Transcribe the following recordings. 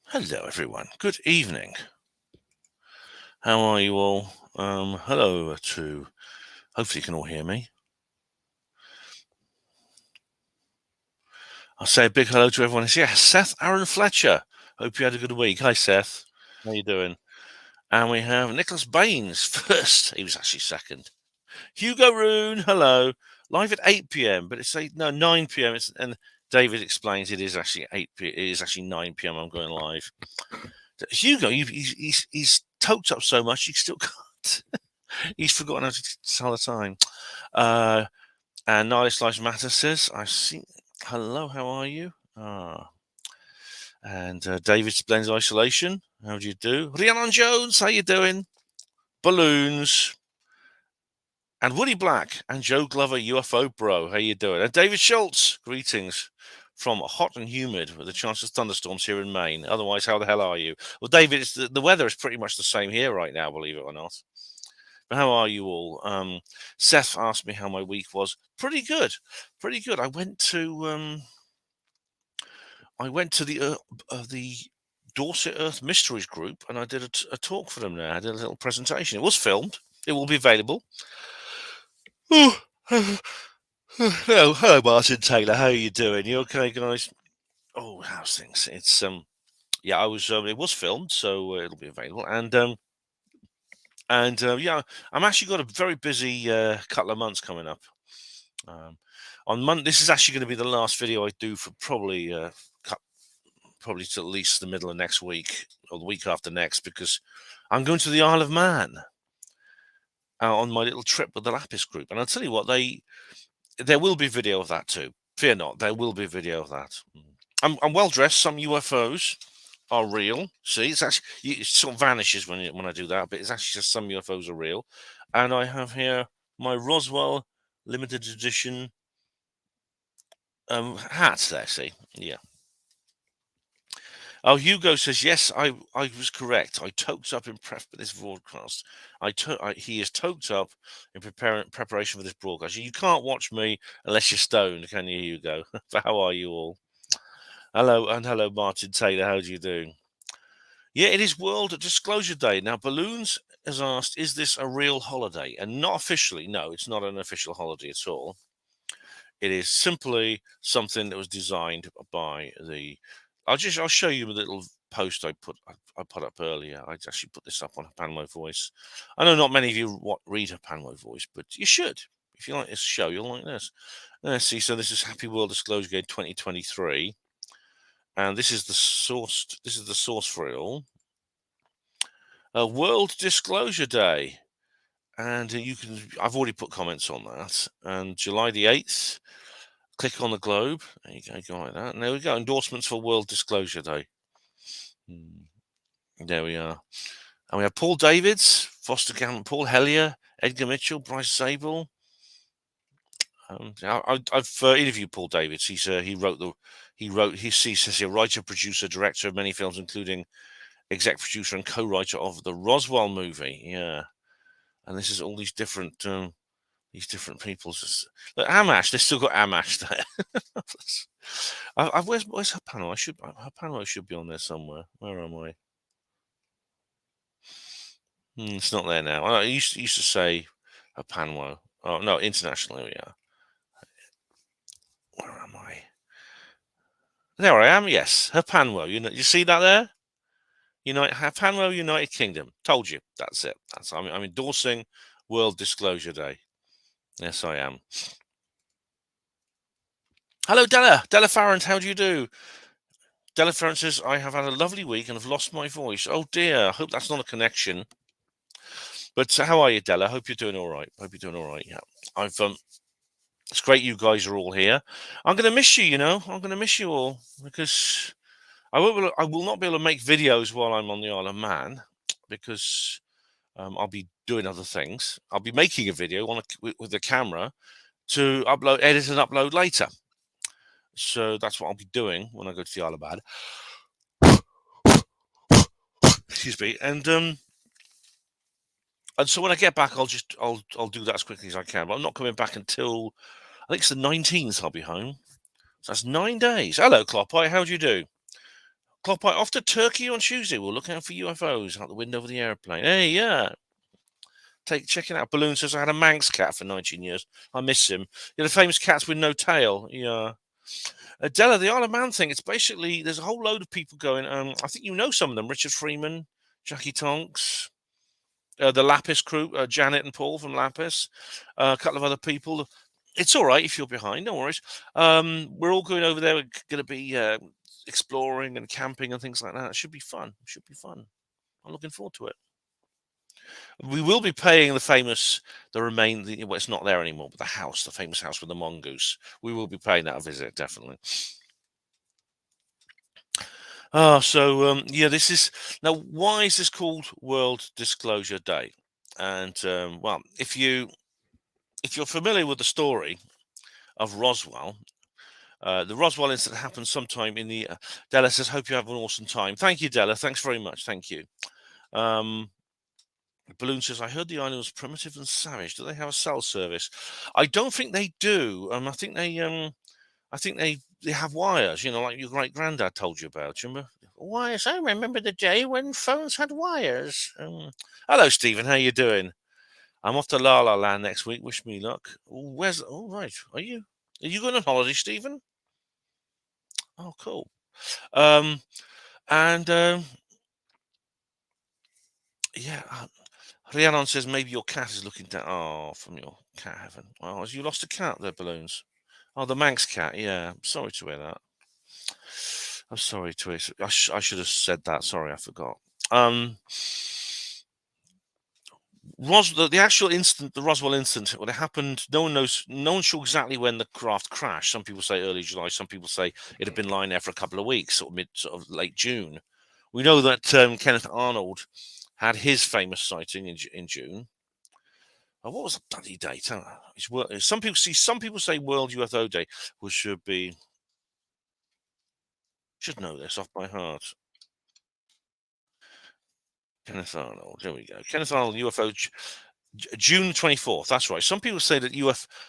Hello, everyone. Good evening. How are you all? Hello to. Hopefully, you can all hear me. I'll say a big hello to everyone. Yes, Seth Aaron Fletcher. Hope you had a good week. Hi, Seth. How you doing? And we have Nicholas Baines first. He was actually second. Hugo Roon. Hello. Live at 8 p.m. But it's 9 p.m. And David explains it is actually 8 p.m. It is actually 9 p.m. I'm going live. Hugo, he's toked up so much he still can't. He's forgotten how to tell the time. And Niles Life Matter says, I see. Hello, how are you? And David Splendid Isolation. How do you do? Rhiannon Jones, how you doing? Balloons. And Woody Black and Joe Glover, UFO Bro. How you doing? And David Schultz, greetings from hot and humid with a chance of thunderstorms here in Maine. Otherwise, how the hell are you? Well, David, the weather is pretty much the same here right now, believe it or not. But how are you all? Seth asked me how my week was. Pretty good, pretty good. I went to the Dorset Earth Mysteries group, and I did a talk for them there. I did a little presentation. It was filmed. It will be available. Hello, Martin Taylor. How are you doing? You okay, guys? Oh, how's things? It's yeah, I was. It was filmed, so it'll be available. And yeah, I'm actually got a very busy couple of months coming up. On Monday, this is actually going to be the last video I do for probably to at least the middle of next week or the week after next, because I'm going to the Isle of Man on my little trip with the Lapis group. And I'll tell you what, there will be video of that too. Fear not, there will be video of that. I'm well dressed. Some UFOs are real. See, it's actually it sort of vanishes when I do that, but it's actually just some UFOs are real. And I have here my Roswell limited edition hats there. See, yeah. Oh, Hugo says yes. I was correct. I toked up in prep for this broadcast. He is toked up in preparation for this broadcast. You can't watch me unless you're stoned, can you, Hugo? How are you all? Hello, Martin Taylor. How do you do? Yeah, it is World Disclosure Day. Now, Balloons has asked, is this a real holiday? And not officially. No, it's not an official holiday at all. It is simply something that was designed by the. I'll show you a little post I put up earlier. I actually put this up on Panmo Voice. I know not many of you read Panmo Voice, but you should. If you like this show, you'll like this. Let's see. So this is Happy World Disclosure Day 2023, and this is the source. This is the source for it all. World Disclosure Day, and you can. I've already put comments on that. And July the 8th. Click on the globe. There you go like that. And there we go. Endorsements for World Disclosure Day. There we are. And we have Paul Davids, Foster Gamble, Paul Hellier, Edgar Mitchell, Bryce Zabel. I've interviewed Paul Davids. He's he's a writer, producer, director of many films, including exec producer and co-writer of the Roswell movie. Yeah, and this is all these different people's. Look, Amash, they've still got Amash there. Where's her panel? Her panel should be on there somewhere. Where am I? It's not there now. I used to say her panel. Oh no, internationally we are. Where am I? There I am. Yes, her panel. You see that there? Panwell, United Kingdom. Told you. That's it. I'm endorsing World Disclosure Day. Yes, I am. Hello, Della Farrant. How do you do? Della Farrant says, I have had a lovely week and have lost my voice. Oh dear. I hope that's not a connection. But how are you, Della? Hope you're doing all right. Yeah. It's great you guys are all here. I'm going to miss you, I'm going to miss you all because I will not be able to make videos while I'm on the Isle of Man because I'll be doing other things. I'll be making a video with the camera to edit and upload later. So that's what I'll be doing when I go to the Isle of Man. Excuse me. And so when I get back, I'll do that as quickly as I can. But I'm not coming back until I think it's the 19th. I'll be home. So that's 9 days. Hello, Clopeye. How do you do? Clopeye, off to Turkey on Tuesday. We'll look out for UFOs out the window of the airplane. Hey, yeah. Check it out. Balloon says I had a Manx cat for 19 years. I miss him. The famous cats with no tail. Yeah. Della, the Isle of Man thing, it's basically, there's a whole load of people going. I think you know some of them. Richard Freeman, Jackie Tonks, the Lapis crew, Janet and Paul from Lapis, a couple of other people. It's all right if you're behind, no worries. We're all going over there. We're going to be exploring and camping and things like that. It should be fun. It should be fun. I'm looking forward to it. We will be paying well, it's not there anymore, but the famous house with the mongoose. We will be paying that a visit, definitely. Yeah, this is now. Why is this called World Disclosure Day? And well, if you're familiar with the story of Roswell, the Roswell incident happened sometime in the. Della says, "Hope you have an awesome time." Thank you, Della. Thanks very much. Thank you. Balloon says, "I heard the island was primitive and savage. Do they have a cell service?" I don't think they do. I think they have wires. You know, like your great granddad told you about. You remember wires? I remember the day when phones had wires. Hello, Stephen. How you doing? I'm off to La La Land next week. Wish me luck. Where's? Oh, right. Are you? Are you going on holiday, Stephen? Oh, cool. Um, and yeah, Rhiannon says maybe your cat is looking down. Oh, from your cat heaven. Oh, has you lost a cat there, Balloons? Oh, the Manx cat. Yeah, I'm sorry to hear that. I'm sorry to hear. I should have said that. Sorry, I forgot. Um, the actual incident, the Roswell incident, when it happened, no one knows. No one sure exactly when the craft crashed. Some people say early July. Some people say it had been lying there for a couple of weeks, sort of late June. We know that Kenneth Arnold had his famous sighting in June. Oh, what was the bloody date? Some people see. Some people say World UFO Day, which should know this off by heart. Kenneth Arnold. There we go. Kenneth Arnold UFO June 24th. That's right. Some people say that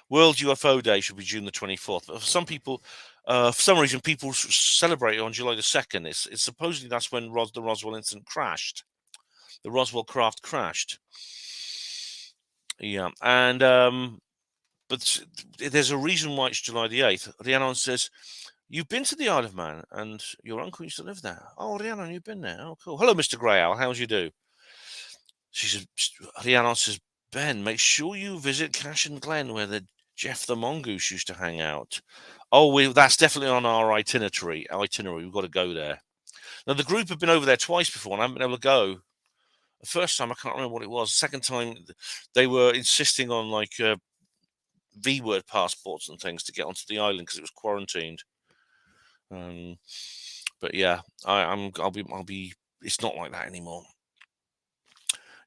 World UFO Day should be June the 24th. But for some people, for some reason, people celebrate it on July the 2nd. It's supposedly that's when the Roswell incident crashed. The Roswell craft crashed. Yeah, and but there's a reason why it's July the 8th. Rhiannon says, "You've been to the Isle of Man, and your uncle used to live there." Oh, Rhiannon, you've been there. Oh, cool. Hello, Mr. Grey Owl. How's you do? She says, Rhiannon says, "Ben, make sure you visit Cash and Glen where the Jeff the Mongoose used to hang out." Oh, that's definitely on our itinerary. We've got to go there. Now, the group have been over there twice before, and I haven't been able to go. The first time, I can't remember what it was. The second time, they were insisting on like V-word passports and things to get onto the island because it was quarantined. But yeah, I'll be. It's not like that anymore.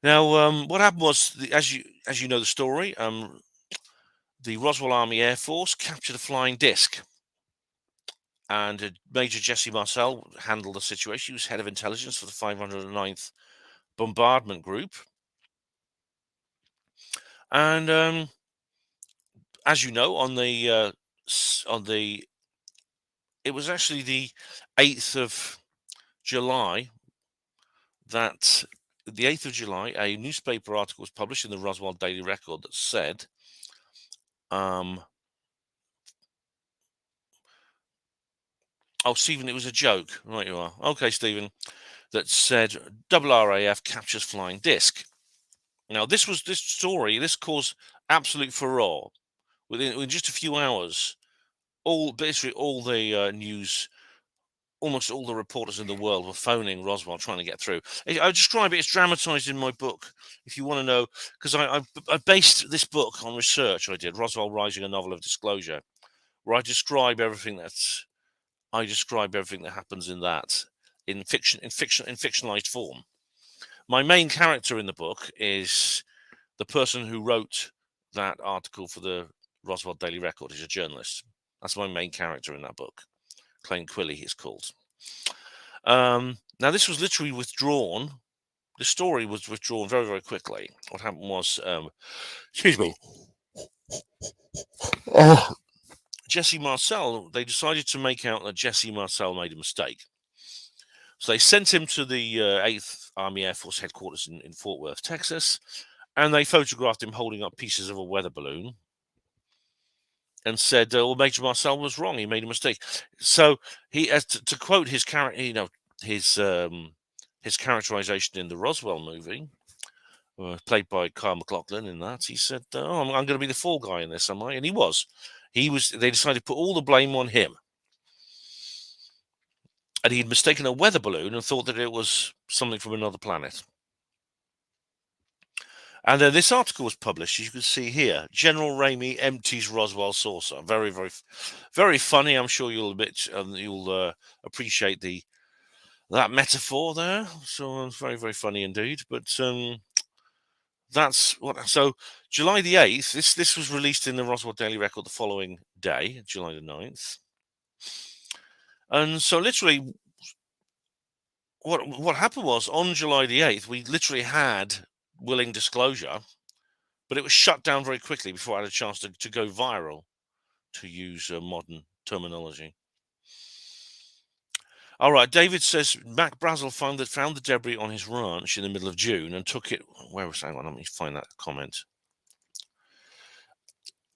Now, what happened was, as you know the story, the Roswell Army Air Force captured a flying disc, and Major Jesse Marcel handled the situation. He was head of intelligence for the 509th Bombardment Group, and as you know, it was actually the 8th of July that the 8th of July, a newspaper article was published in the Roswell Daily Record that said, oh, Stephen, it was a joke. Right, you are. Okay, Stephen. That said, RAF captures flying disc. Now, this caused absolute furore. Within just a few hours, basically all the news, almost all the reporters in the world were phoning Roswell trying to get through. I describe it as dramatized in my book, if you want to know, because I based this book on research I did, Roswell Rising, a Novel of Disclosure, where I describe everything that happens in that in fictionalized form. My main character in the book is the person who wrote that article for the Roswell Daily Record. He's a journalist. That's my main character in that book. Clayne Quilly, he's called. Now, this was literally withdrawn. The story was withdrawn very, very quickly. What happened was, excuse me. Jesse Marcel, they decided to make out that Jesse Marcel made a mistake. So they sent him to the 8th Army Air Force headquarters in Fort Worth, Texas, and they photographed him holding up pieces of a weather balloon and said, well, Major Marcel was wrong. He made a mistake. So he, as to quote his character, his characterization in the Roswell movie, played by Kyle MacLachlan in that, he said, I'm going to be the fall guy in this, am I? And he was. They decided to put all the blame on him. And he'd mistaken a weather balloon and thought that it was something from another planet. And then this article was published, as you can see here. General Ramey empties Roswell saucer. Very, very, very funny. I'm sure you'll appreciate that metaphor there. So it's very, very funny indeed. But that's what. So July the 8th. This was released in the Roswell Daily Record the following day, July the 9th. And so literally, what happened was on July the 8th, we literally had willing disclosure, but it was shut down very quickly before I had a chance to go viral, to use modern terminology. All right, David says Mac Brazel found the debris on his ranch in the middle of June and took it. Where was? Hang on, let me find that comment.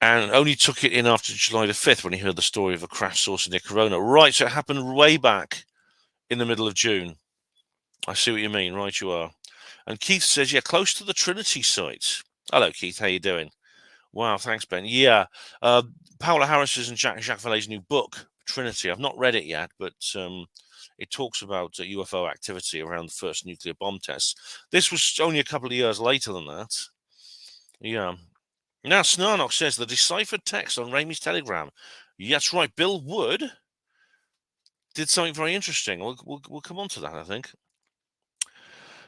And only took it in after July the 5th when he heard the story of a crash saucer near Corona. Right, so it happened way back in the middle of June. I see what you mean. Right, you are. And Keith says, yeah, close to the Trinity site. Hello, Keith. How you doing? Wow, thanks, Ben. Yeah, Paola Harris's and Jacques Vallée's new book, Trinity. I've not read it yet, but it talks about UFO activity around the first nuclear bomb tests. This was only a couple of years later than that. Yeah. Now, Snarnock says the deciphered text on Ramey's telegram. That's right. Bill Wood did something very interesting. We'll come on to that, I think.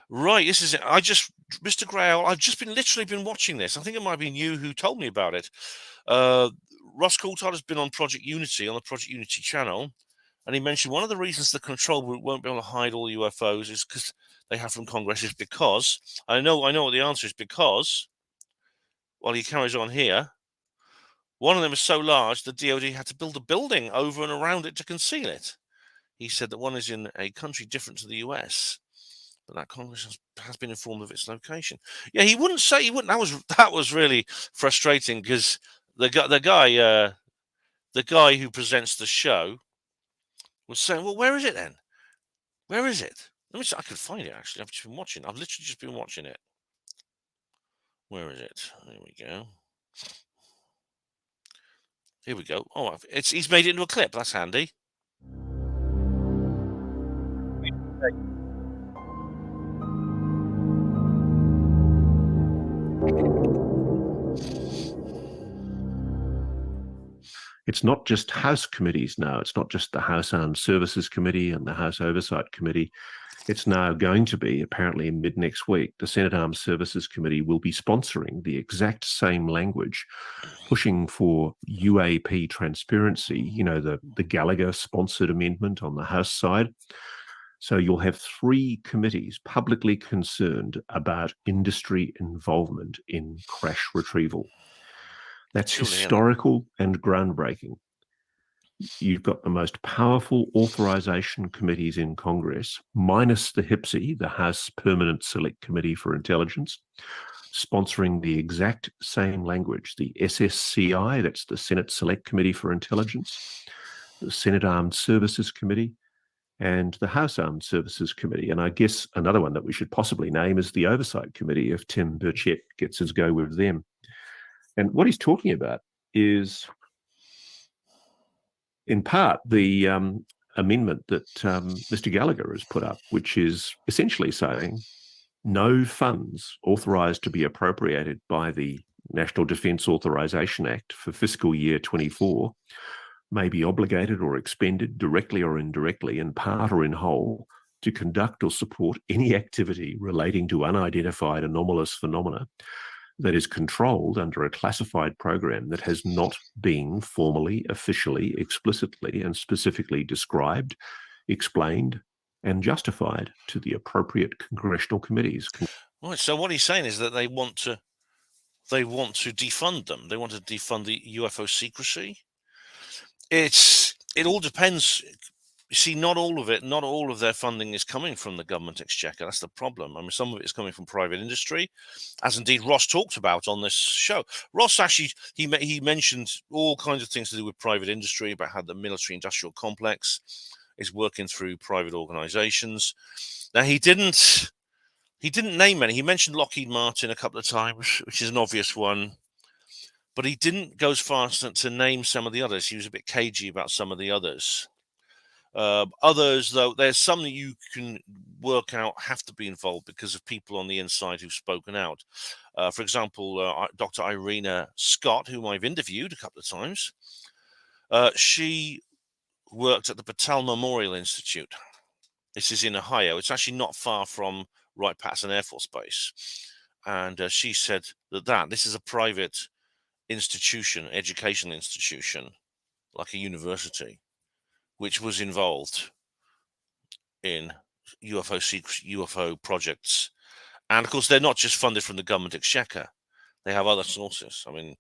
Right, this is it. Mr. Grail, I've just literally been watching this. I think it might have been you who told me about it. Ross Coulthard has been on Project Unity, on the Project Unity channel, and he mentioned one of the reasons the control group won't be able to hide all UFOs is because they have from Congress, is because, I know what the answer is, because, well, he carries on here, one of them is so large, the DOD had to build a building over and around it to conceal it. He said that one is in a country different to the US, but that Congress has been informed of its location. Yeah, he wouldn't. That was really frustrating because the guy who presents the show was saying, "Well, where is it then? Where is it? Let me see. I could find it actually. I've just been watching. I've literally just been watching it. Where is it? There we go. Here we go. Oh, he's made it into a clip. That's handy." It's not just House committees now. It's not just the House Armed Services Committee and the House Oversight Committee. It's now going to be, apparently mid next week, the Senate Armed Services Committee will be sponsoring the exact same language, pushing for UAP transparency, the Gallagher-sponsored amendment on the House side. So you'll have 3 committees publicly concerned about industry involvement in crash retrieval. That's historical and groundbreaking. You've got the most powerful authorization committees in Congress, minus the HPSI, the House Permanent Select Committee for Intelligence, sponsoring the exact same language. The SSCI, that's the Senate Select Committee for Intelligence, the Senate Armed Services Committee, and the House Armed Services Committee. And I guess another one that we should possibly name is the Oversight Committee if Tim Burchett gets his go with them. And what he's talking about is, in part, the amendment that Mr. Gallagher has put up, which is essentially saying no funds authorised to be appropriated by the National Defence Authorisation Act for fiscal year 24 may be obligated or expended directly or indirectly, in part or in whole, to conduct or support any activity relating to unidentified anomalous phenomena that is controlled under a classified program that has not been formally, officially, explicitly, and specifically described, explained, and justified to the appropriate congressional committees. Right. So what he's saying is that they want to defund them. They want to defund the UFO secrecy. It all depends. You see, not all of their funding is coming from the government exchequer. That's the problem. I mean, some of it is coming from private industry, as indeed Ross talked about on this show. Ross actually he mentioned all kinds of things to do with private industry, about how the military-industrial complex is working through private organisations. Now he didn't name any. He mentioned Lockheed Martin a couple of times, which is an obvious one, but he didn't go as far as to name some of the others. He was a bit cagey about some of the others. Others, though, there's some that you can work out have to be involved because of people on the inside who've spoken out. For example, Dr. Irina Scott, whom I've interviewed a couple of times, she worked at the Patel Memorial Institute. This is in Ohio. It's actually not far from Wright-Patterson Air Force Base. And she said that this is a private institution, educational institution, like a university, which was involved in UFO projects. And of course, they're not just funded from the government exchequer. They have other sources. I mean,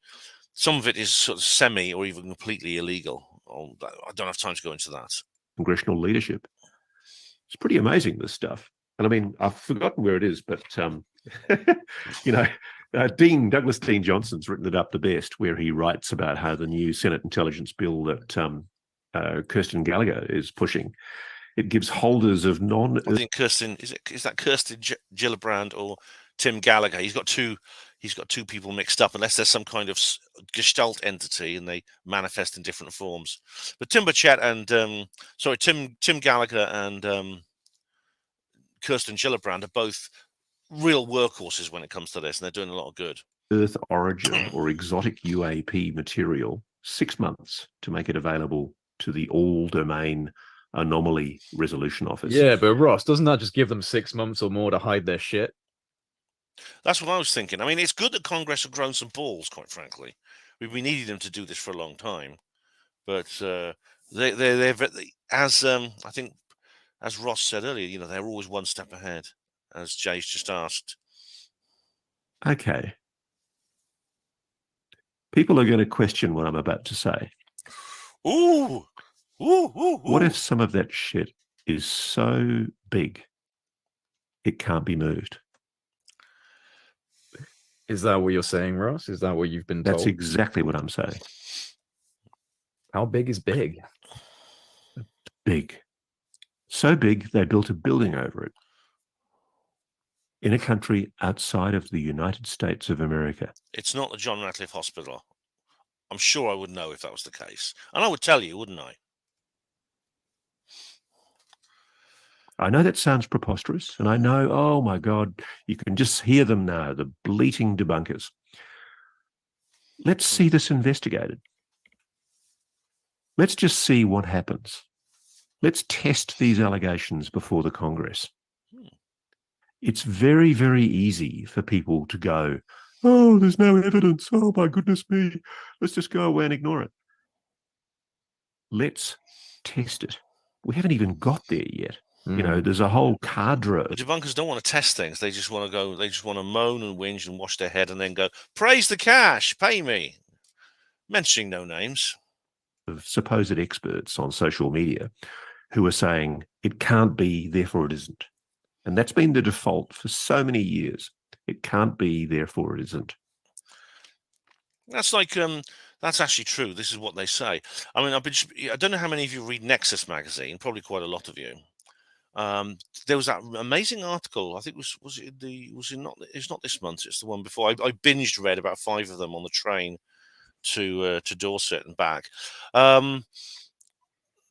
some of it is sort of semi or even completely illegal. I don't have time to go into that. Congressional leadership. It's pretty amazing, this stuff. And I mean, I've forgotten where it is, but you know, Douglas Dean Johnson's written it up the best, where he writes about how the new Senate intelligence bill that Kirsten Gallagher is pushing, it gives holders of I think Kirsten is that Kirsten Gillibrand or Tim Gallagher. He's got two people mixed up, unless there's some kind of gestalt entity and they manifest in different forms. But Tim Gallagher and Kirsten Gillibrand are both real workhorses when it comes to this, and they're doing a lot of good. Earth origin or exotic UAP material, 6 months to make it available to the all domain anomaly resolution office. Yeah, but Ross, doesn't that just give them 6 months or more to hide their shit? That's what I was thinking. I mean, it's good that Congress have grown some balls, quite frankly. We've been needing them to do this for a long time, but they're as I think, as Ross said earlier, you know, they're always one step ahead, as Jay's just asked. Okay. People are going to question what I'm about to say. Ooh. What if some of that shit is so big it can't be moved? Is that what you're saying, Ross? Is that what you've been told? That's exactly what I'm saying. How big is big? Big. So big they built a building over it in a country outside of the United States of America. It's not the John Ratcliffe Hospital. I'm sure I would know if that was the case. And I would tell you, wouldn't I? I know that sounds preposterous, and I know, oh my God, you can just hear them now, the bleating debunkers. Let's see this investigated. Let's just see what happens. Let's test these allegations before the Congress. It's very, very easy for people to go, oh, there's no evidence. Oh, my goodness me. Let's just go away and ignore it. Let's test it. We haven't even got there yet. You know, there's a whole cadre. The debunkers don't want to test things. They just want to go, they just want to moan and whinge and wash their head and then go, praise the cash, pay me. Mentioning no names. Of supposed experts on social media who are saying it can't be, therefore it isn't. And that's been the default for so many years. It can't be, therefore it isn't. That's like, that's actually true. This is what they say. I mean, I don't know how many of you read Nexus magazine, probably quite a lot of you. There was that amazing article. I think it's not this month. It's the one before. I binged read about 5 of them on the train to Dorset and back.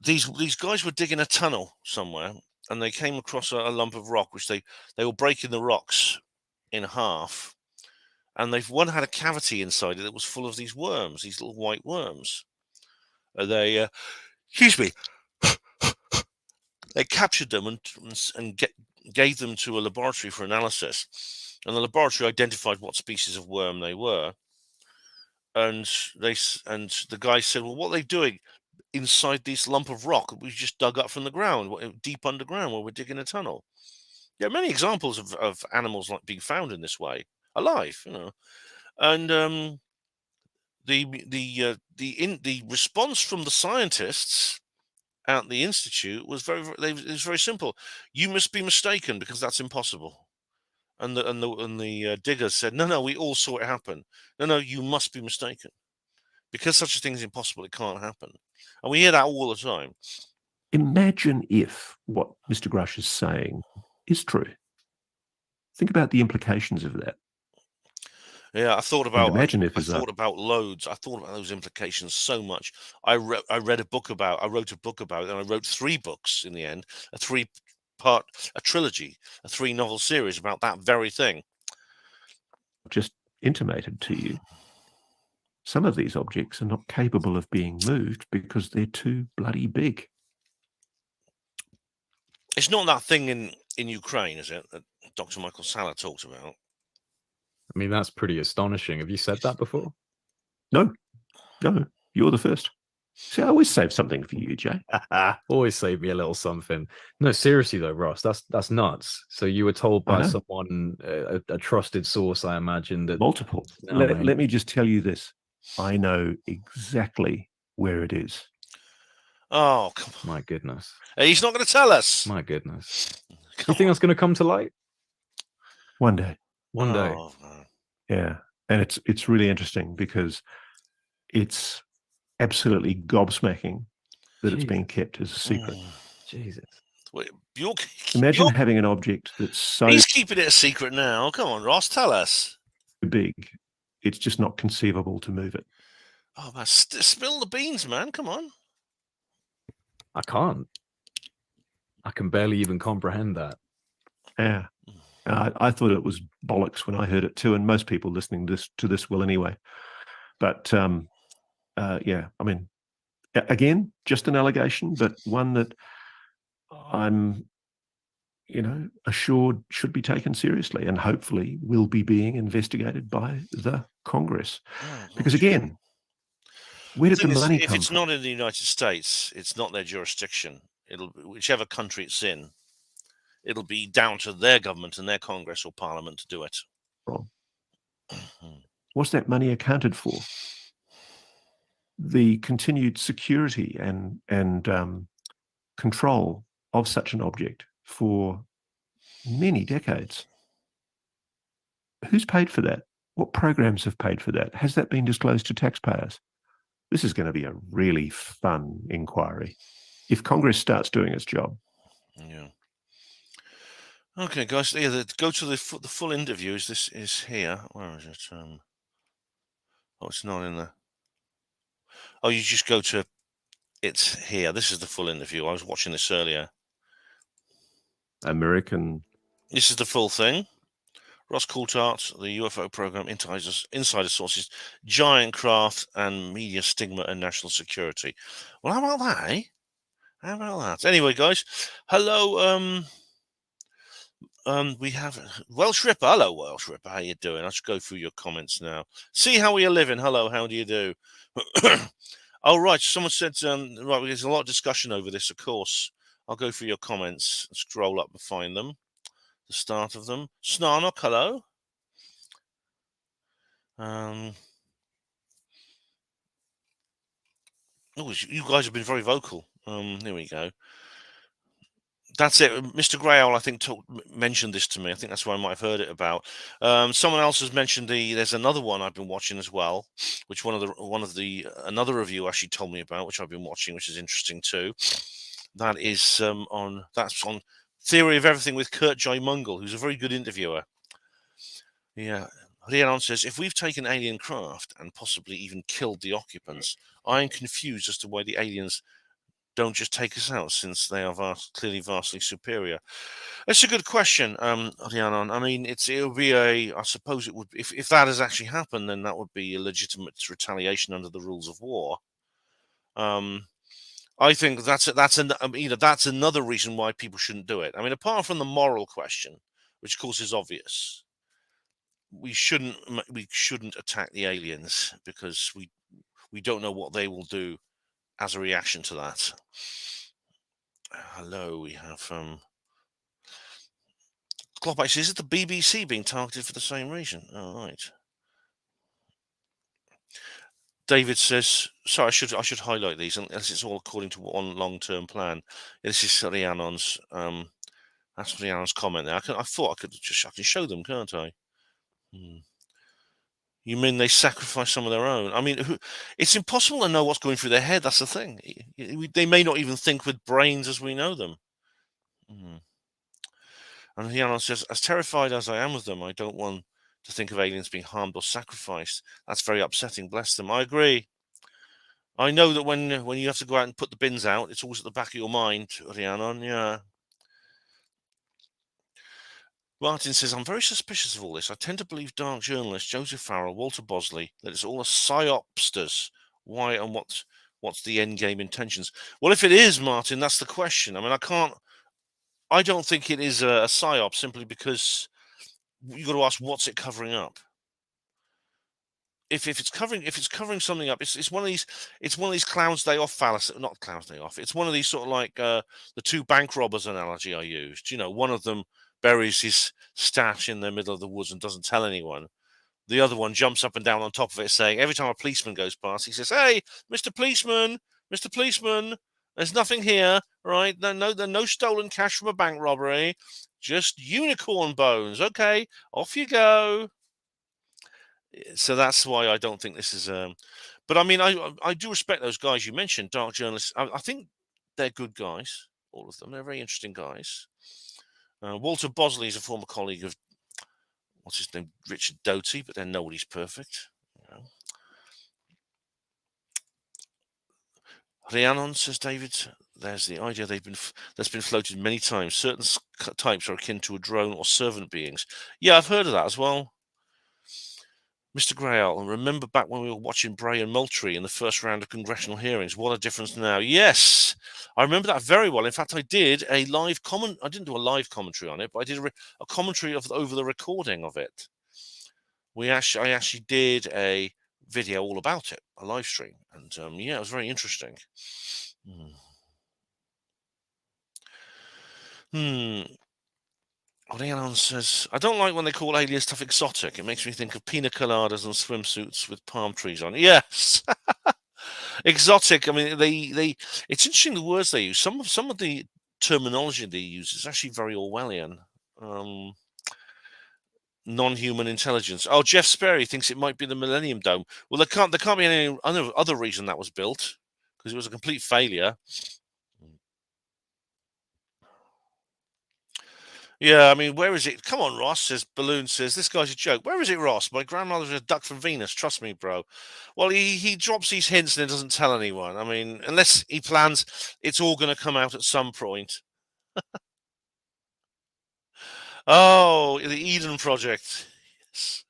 These guys were digging a tunnel somewhere, and they came across a lump of rock, which they were breaking the rocks in half, and one had a cavity inside it that was full of these worms, these little white worms. Excuse me. They captured them and gave them to a laboratory for analysis, and the laboratory identified what species of worm they were. And the guy said, "Well, what are they doing inside this lump of rock that we just dug up from the ground, deep underground, where we're digging a tunnel?" There are many examples of animals like being found in this way, alive, you know. And the response from the scientists at the institute was it was very simple. You must be mistaken because that's impossible. And the diggers said, no, we all saw it happen. No, you must be mistaken because such a thing is impossible. It can't happen, and we hear that all the time. Imagine if what Mr. Grush is saying is true. Think about the implications of that. Yeah, I thought about. Imagine if I thought about loads. I thought about those implications so much. I read a book about. I wrote a book about it, and I wrote 3 books in the end. A 3-part, a trilogy, a 3-novel series about that very thing. Just intimated to you, some of these objects are not capable of being moved because they're too bloody big. It's not that thing in Ukraine, is it? That Dr. Michael Salla talked about. I mean, that's pretty astonishing. Have you said that before? No, you're the first. See, I always save something for you, Jay. Always save me a little something. No, seriously though, Ross, that's nuts. So you were told by someone, a trusted source, I imagine, that multiple. Let me just tell you this: I know exactly where it is. Oh, come on. My goodness. He's not going to tell us. My goodness. You think that's going to come to light? One day. One day. Man. Yeah. And it's really interesting because it's absolutely gobsmacking that it's being kept as a secret. Jesus. Wait, imagine having an object that's so... He's keeping it a secret now. Come on, Ross, tell us. Big. It's just not conceivable to move it. Oh, man, spill the beans, man. Come on. I can't. I can barely even comprehend that. Yeah. I thought it was bollocks when I heard it too, and most people listening to this will anyway. But yeah, I mean, again, just an allegation, but one that I'm, assured should be taken seriously and hopefully will be being investigated by the Congress. Because again, where did the money come from? If it's not in the United States, it's not their jurisdiction. Whichever country it's in, it'll be down to their government and their Congress or Parliament to do it. Wrong. What's that money accounted for? The continued security and control of such an object for many decades. Who's paid for that? What programs have paid for that? Has that been disclosed to taxpayers? This is going to be a really fun inquiry if Congress starts doing its job. Yeah. Okay, guys. Yeah, go to the full interview. This is here. Where is it? Oh, it's not in the. Oh, you just go to. It's here. This is the full interview. I was watching this earlier. This is the full thing. Ross Coulthart, the UFO program, insider sources, giant craft, and media stigma and national security. Well, how about that, eh? How about that? Anyway, guys, hello. We have Welsh Ripper. Hello, Welsh Ripper. How you doing? I'll just go through your comments now. See how we are living. Hello, how do you do? Oh, right. Someone said, right, there's a lot of discussion over this, of course. I'll go through your comments, scroll up and find them. The start of them. Snarnock, hello. Oh, you guys have been very vocal. Here we go. That's it. Mr. Grayle, I think, mentioned this to me. I think that's where I might have heard it about. Someone else has mentioned there's another one I've been watching as well, which another review actually told me about, which I've been watching, which is interesting too. That is on Theory of Everything with Kurt J. Mungle, who's a very good interviewer. Yeah. Leon says, if we've taken alien craft and possibly even killed the occupants, I am confused as to why the aliens don't just take us out, since they are clearly vastly superior. That's a good question, Rhiannon. I mean, it'll be I suppose it would, if that has actually happened, then that would be a legitimate retaliation under the rules of war. I think that's another reason why people shouldn't do it. I mean, apart from the moral question, which of course is obvious, we shouldn't attack the aliens because we don't know what they will do as a reaction to that. Hello, we have Clopite says, is the BBC being targeted for the same reason? Oh, right. David says, sorry, I should highlight these, unless it's all according to one long-term plan. This is Rhiannon's that's Rhiannon's comment there. I thought I can show them, can't I? You mean they sacrifice some of their own? I mean, it's impossible to know what's going through their head. That's the thing. They may not even think with brains as we know them. And Rhiannon says, as terrified as I am of them, I don't want to think of aliens being harmed or sacrificed. That's very upsetting. Bless them. I agree. I know that when you have to go out and put the bins out, it's always at the back of your mind, Rhiannon. Yeah. Martin says, I'm very suspicious of all this. I tend to believe dark journalists, Joseph Farrell, Walter Bosley, that it's all a psyopsters. Why and what's the end game intentions? Well, if it is, Martin, that's the question. I mean, I don't think it is a psyop simply because you've got to ask, what's it covering up? If it's covering something up, it's one of these Clown's Day Off fallacy, not Clown's Day Off. It's one of these sort of like the two bank robbers analogy I used. You know, one of them buries his stash in the middle of the woods and doesn't tell anyone. The other one jumps up and down on top of it, saying every time a policeman goes past, he says, "Hey, Mr. Policeman, Mr. Policeman, there's nothing here, right? No stolen cash from a bank robbery, just unicorn bones. Okay, off you go." So that's why I don't think this is. But I mean, I do respect those guys you mentioned, dark journalists. I think they're good guys, all of them. They're very interesting guys. Walter Bosley is a former colleague of what's his name, Richard Doty, but then nobody's perfect. You know. Rhiannon, says David, there's the idea that's been floated many times. Certain types are akin to a drone or servant beings. Yeah, I've heard of that as well. Mr. Grail, and remember back when we were watching Bray and Moultrie in the first round of congressional hearings? What a difference now. Yes, I remember that very well. In fact, I did a live comment. I didn't do a live commentary on it, but I did a commentary over the recording of it. I actually did a video all about it, a live stream, and yeah, it was very interesting. Rhiannon says, I don't like when they call alien stuff exotic. It makes me think of pina coladas and swimsuits with palm trees on. Yes. Exotic. I mean, it's interesting the words they use. Some of the terminology they use is actually very Orwellian. Non-human intelligence. Oh, Jeff Sperry thinks it might be the Millennium Dome. Well, there can't be any other reason that was built, because it was a complete failure. Yeah, I mean, where is it? Come on, Ross, says Balloon, says, this guy's a joke. Where is it, Ross? My grandmother's a duck from Venus. Trust me, bro. Well, he drops these hints and he doesn't tell anyone. I mean, unless he plans, it's all going to come out at some point. Oh, the Eden Project. Yes.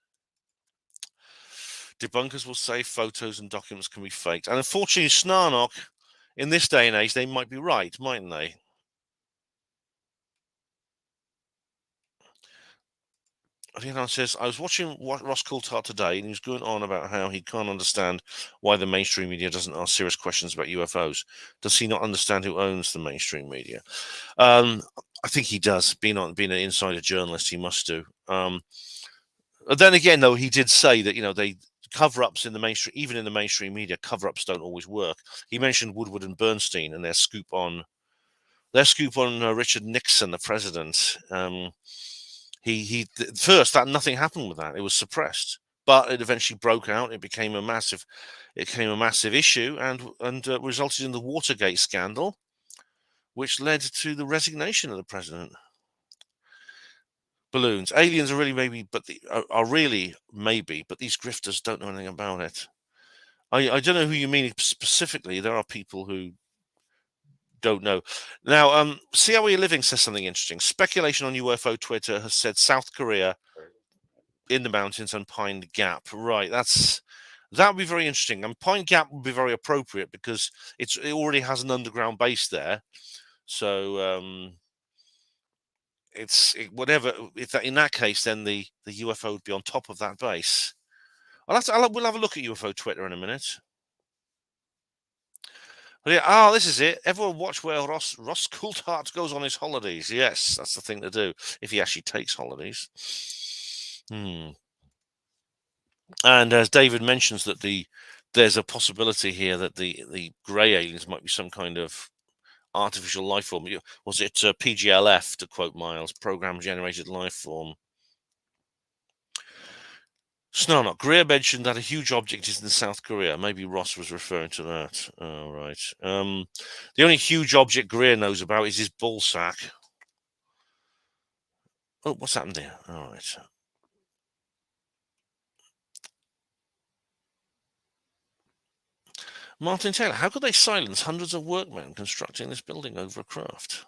Debunkers will say photos and documents can be faked. And unfortunately, Snarnock, in this day and age, they might be right, mightn't they? Rhiannon says, I was watching Ross Coulthard today, and he was going on about how he can't understand why the mainstream media doesn't ask serious questions about UFOs. Does he not understand who owns the mainstream media? I think he does. Being an insider journalist, he must do. Then again, though, he did say that, they cover-ups in the mainstream, even in the mainstream media, cover-ups don't always work. He mentioned Woodward and Bernstein and their scoop on Richard Nixon, the president. First, that nothing happened with that. It was suppressed, but it eventually broke out. It became a massive issue, and resulted in the Watergate scandal, which led to the resignation of the president. Balloons, aliens are really maybe, but these grifters don't know anything about it. I don't know who you mean specifically. There are people who don't know. Now, See How We're Living says something interesting. Speculation on UFO Twitter has said South Korea in the mountains and Pine Gap. Right, that would be very interesting. And Pine Gap would be very appropriate because it already has an underground base there. So in that case, then the UFO would be on top of that base. We'll have a look at UFO Twitter in a minute. Yeah, this is it. Everyone watch where Ross Coulthard goes on his holidays. Yes, that's the thing to do if he actually takes holidays. And as David mentions that the there's a possibility here that the grey aliens might be some kind of artificial life form. Was it PGLF, to quote Miles, program generated life form? Snarnock, Greer mentioned that a huge object is in South Korea. Maybe Ross was referring to that. Oh, right. The only huge object Greer knows about is his ball sack. Oh, what's happened there? All right. Martin Taylor, how could they silence hundreds of workmen constructing this building over a craft?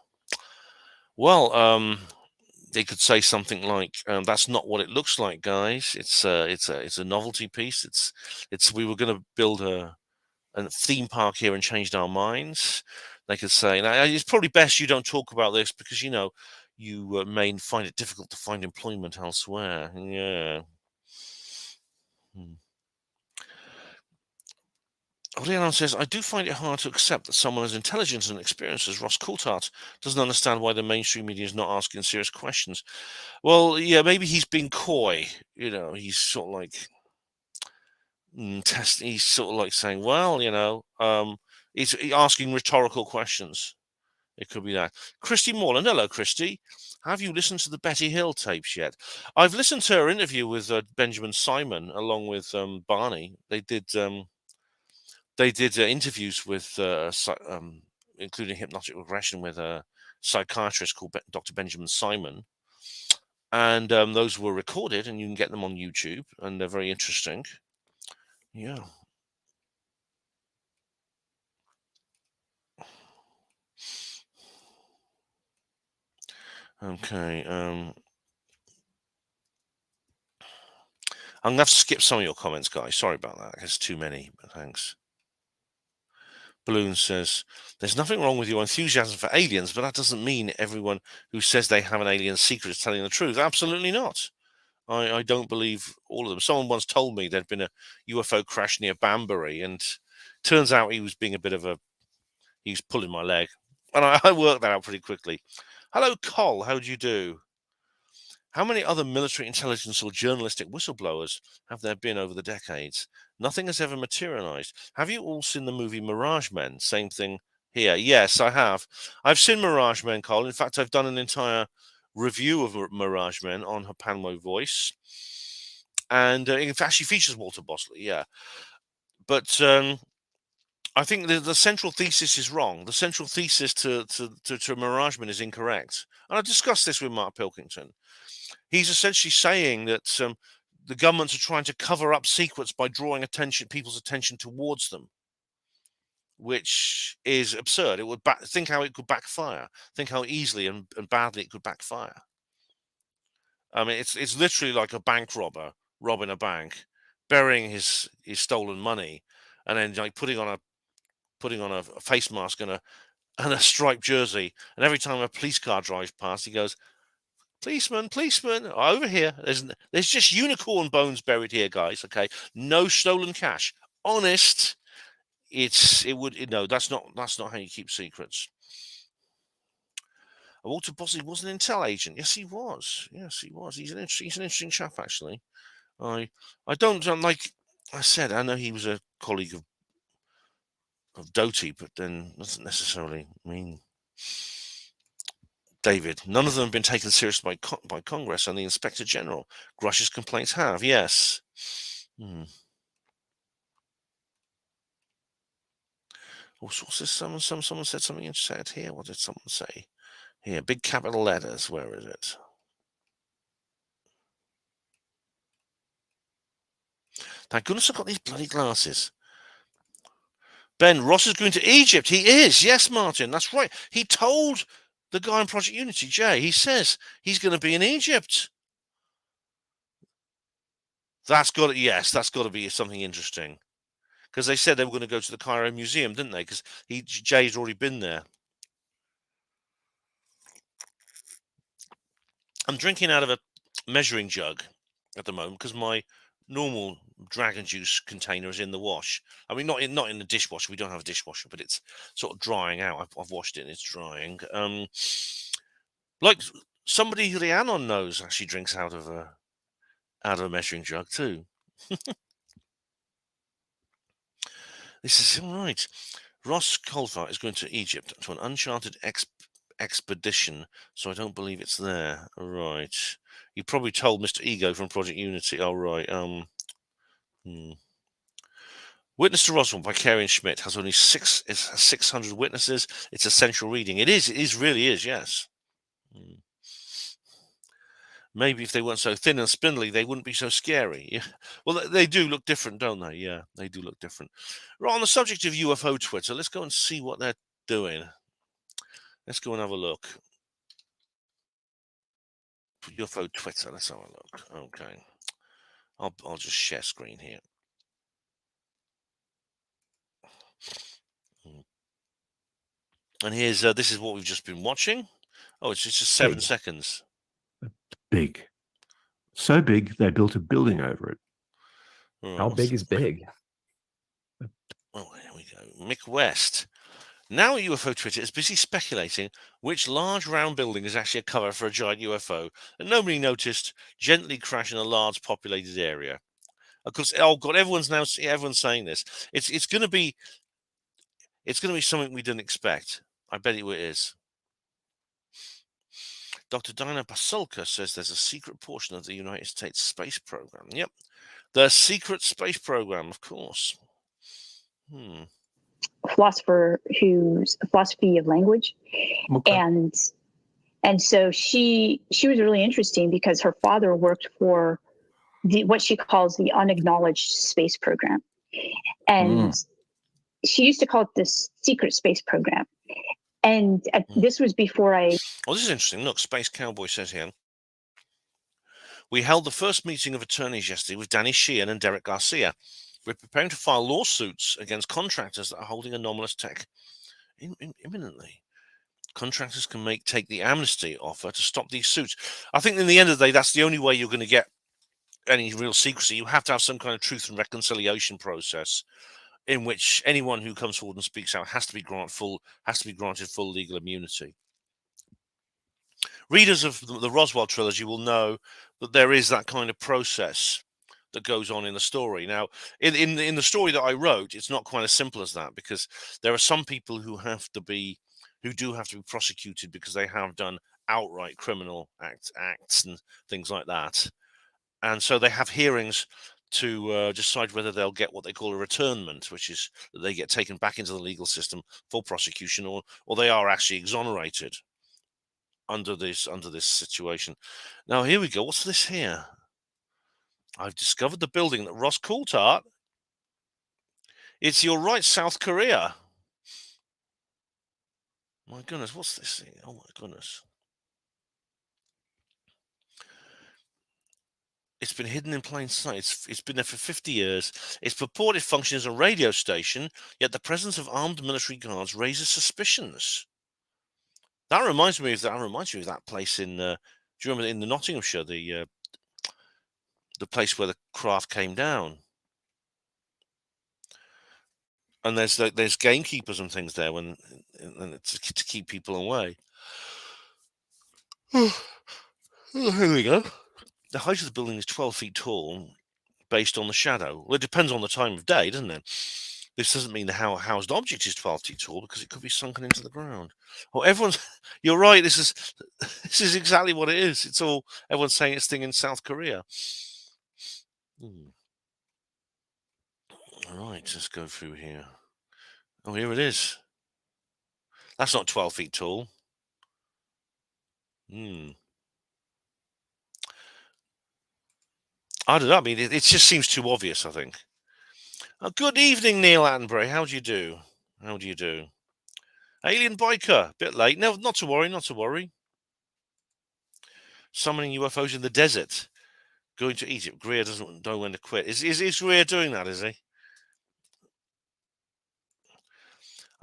Well, they could say something like, "That's not what it looks like, guys. It's a novelty piece. We were going to build a theme park here and changed our minds." They could say, "Now, it's probably best you don't talk about this because you may find it difficult to find employment elsewhere." Yeah. Leon says, "I do find it hard to accept that someone as intelligent and experienced as Ross Coulthard doesn't understand why the mainstream media is not asking serious questions." Well, yeah, maybe he's being coy. He's sort of like he's sort of like saying, "Well, he's asking rhetorical questions." It could be that. Christy Morland, hello, Christy. Have you listened to the Betty Hill tapes yet? I've listened to her interview with Benjamin Simon along with Barney. They did interviews with, including hypnotic regression, with a psychiatrist called Dr. Benjamin Simon. And those were recorded, and you can get them on YouTube, and they're very interesting. Yeah. Okay. I'm going to have to skip some of your comments, guys. Sorry about that. There's too many, but thanks. Balloon says, "There's nothing wrong with your enthusiasm for aliens, but that doesn't mean everyone who says they have an alien secret is telling the truth." Absolutely not. I don't believe all of them. Someone once told me there'd been a UFO crash near Banbury, and turns out he was being he was pulling my leg. And I worked that out pretty quickly. Hello, Col. How do you do? How many other military intelligence or journalistic whistleblowers have there been over the decades? Nothing has ever materialized. Have you all seen the movie Mirage Men? Same thing here. Yes, I have. I've seen Mirage Men, Cole. In fact, I've done an entire review of Mirage Men on Hapanmo Voice. And it actually features Walter Bosley, yeah. But I think the central thesis is wrong. The central thesis to Mirage Men is incorrect. And I discussed this with Mark Pilkington. He's essentially saying that the governments are trying to cover up secrets by drawing people's attention towards them, which is absurd. It would think how it could backfire. Think how easily and badly it could backfire. I mean, it's literally like a bank robber robbing a bank, burying his stolen money, and then like putting on a face mask and a striped jersey, and every time a police car drives past, he goes, "Policeman, policeman, over here. There's just unicorn bones buried here, guys. Okay, no stolen cash. Honest. That's not how you keep secrets." Walter Bosley was an intel agent. Yes, he was. Yes, he was. He's an interesting chap, actually. I don't like I said. I know he was a colleague of Doty, but then doesn't necessarily mean. David, none of them have been taken seriously by Congress and the Inspector General. Grush's complaints have, yes. Oh, sources. Someone said something interesting here. What did someone say? Here, big capital letters. Where is it? Thank goodness I've got these bloody glasses. Ben, Ross is going to Egypt. He is. Yes, Martin, that's right. He told the guy in Project Unity, Jay, he says he's going to be in Egypt. That's got to be something interesting. Because they said they were going to go to the Cairo Museum, didn't they? Because Jay's already been there. I'm drinking out of a measuring jug at the moment because my normal dragon juice container is in the wash. I mean, not in the dishwasher. We don't have a dishwasher, but it's sort of drying out. I've washed it and it's drying. Like somebody Rhiannon knows actually drinks out of a measuring jug too. This is all right. Ross Coulthart is going to Egypt to an uncharted expedition, so I don't believe it's there. All right. You probably told Mr. Ego from Project Unity. All right. Witness to Roswell by Karen Schmidt has only 600 witnesses. It's essential reading. It is, really is, yes. Maybe if they weren't so thin and spindly, they wouldn't be so scary. Yeah. Well, they do look different, don't they? Yeah, they do look different. Right, on the subject of UFO Twitter, let's go and see what they're doing. Let's go and have a look. UFO Twitter, let's have a look. Okay. I'll just share screen here. And here's this is what we've just been watching. Oh, it's just 7 seconds. Big. So big they built a building over it. Right, How big is big? Oh, here we go. Mick West. Now UFO Twitter is busy speculating which large round building is actually a cover for a giant UFO that nobody noticed gently crash in a large populated area. Of course, oh god, everyone's saying this. It's going to be something we didn't expect. I bet it is. Dr. Diana Pasulka says there's a secret portion of the United States space program. Yep, the secret space program, of course. Philosopher who's a philosophy of language, and so she was really interesting because her father worked for what she calls the unacknowledged space program, and she used to call it this secret space program. And this was before I. Oh, this is interesting. Look, Space Cowboy says here. We held the first meeting of attorneys yesterday with Danny Sheehan and Derek Garcia. We're preparing to file lawsuits against contractors that are holding anomalous tech imminently. Contractors can take the amnesty offer to stop these suits. I think in the end of the day, that's the only way you're going to get any real secrecy. You have to have some kind of truth and reconciliation process in which anyone who comes forward and speaks out has to be granted full legal immunity. Readers of the Roswell trilogy will know that there is that kind of process that goes on in the story. Now, in the story that I wrote, it's not quite as simple as that, because there are some people who do have to be prosecuted because they have done outright criminal acts and things like that, and so they have hearings to decide whether they'll get what they call a returnment, which is that they get taken back into the legal system for prosecution, or they are actually exonerated under this situation. Now, here we go. What's this here? I've discovered the building that Ross Coulthart. It's your right, South Korea. My goodness, what's this thing? Oh my goodness. It's been hidden in plain sight. It's been there for 50 years. Its purported function as a radio station, yet the presence of armed military guards raises suspicions. That reminds me of that place in. Do you remember in the Nottinghamshire, the place where the craft came down? And there's gamekeepers and things there to keep people away. Here we go. The height of the building is 12 feet tall, based on the shadow. Well, it depends on the time of day, doesn't it? This doesn't mean the housed object is 12 feet tall, because it could be sunken into the ground. Oh, you're right. This is exactly what it is. Everyone's saying it's thing in South Korea. All right, let's go through here. Oh, here it is. That's not 12 feet tall. I don't know. I mean, it just seems too obvious, I think. Good evening, Neil Attenborough. How do you do? Alien Biker. Bit late. No, not to worry. Summoning UFOs in the desert. Going to Egypt. Greer doesn't know when to quit. Is Greer doing that, is he?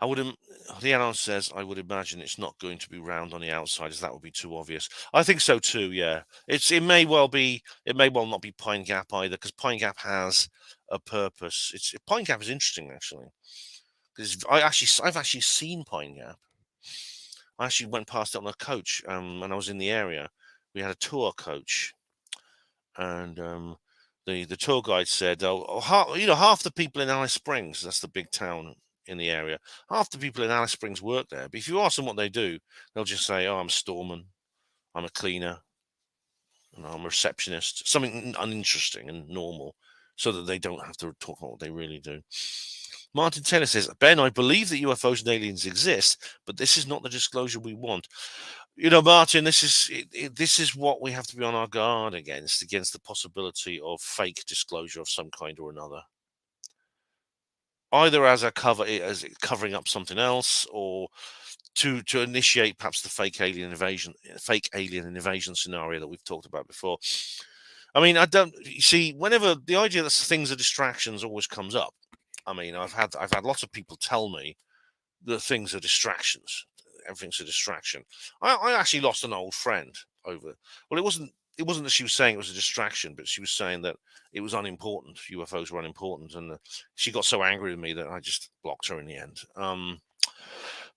Leanne says, I would imagine it's not going to be round on the outside, as that would be too obvious. I think so too, yeah. It may well not be Pine Gap either, because Pine Gap has a purpose. Pine Gap is interesting, actually. Because I've actually seen Pine Gap. I actually went past it on a coach when I was in the area. We had a tour coach, and the tour guide said, half the people in Alice Springs, that's the big town in the area, half the people in Alice Springs work there. But if you ask them what they do, they'll just say, "Oh, I'm a storeman, I'm a cleaner, I'm a receptionist," something uninteresting and normal, so that they don't have to talk about what they really do. Martin Taylor says, "Ben, I believe that UFOs and aliens exist, but this is not the disclosure we want." Martin, this is what we have to be on our guard against the possibility of fake disclosure of some kind or another, either as covering up something else, or to initiate perhaps the fake alien invasion scenario that we've talked about before. I mean, you see, whenever the idea that things are distractions always comes up. I mean, I've had lots of people tell me that things are distractions. Everything's a distraction. I actually lost an old friend over. Well, it wasn't that she was saying it was a distraction, but she was saying that it was unimportant. UFOs were unimportant, and she got so angry with me that I just blocked her in the end.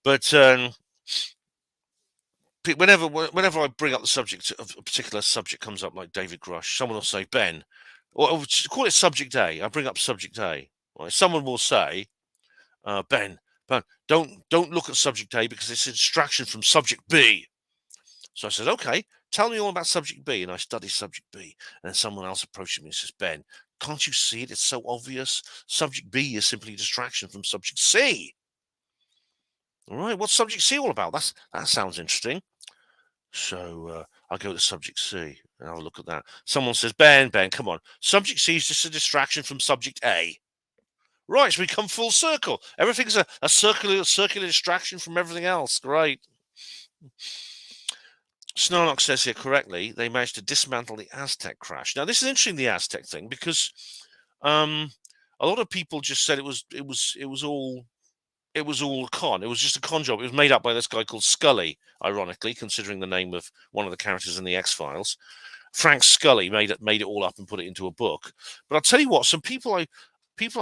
But whenever I bring up the subject of a particular subject comes up, like David Grush, someone will say, "Ben," or call it subject A. I bring up subject A. Right? Someone will say, "Ben, don't look at subject A because it's a distraction from subject B." So I said, "Okay, tell me all about subject B." And I study subject B. And then someone else approaches me and says, "Ben, can't you see it? It's so obvious. Subject B is simply a distraction from subject C." All right, what's subject C all about? That sounds interesting. So I go to subject C and have a look at that. Someone says, Ben, come on. Subject C is just a distraction from subject A. Right, so we come full circle. Everything's a circular distraction from everything else. Great. Snarnock says here correctly, they managed to dismantle the Aztec crash. Now, this is interesting, the Aztec thing, because a lot of people just said it was all a con. It was just a con job. It was made up by this guy called Scully, ironically, considering the name of one of the characters in the X-Files. Frank Scully made it all up and put it into a book. But I'll tell you what, some people I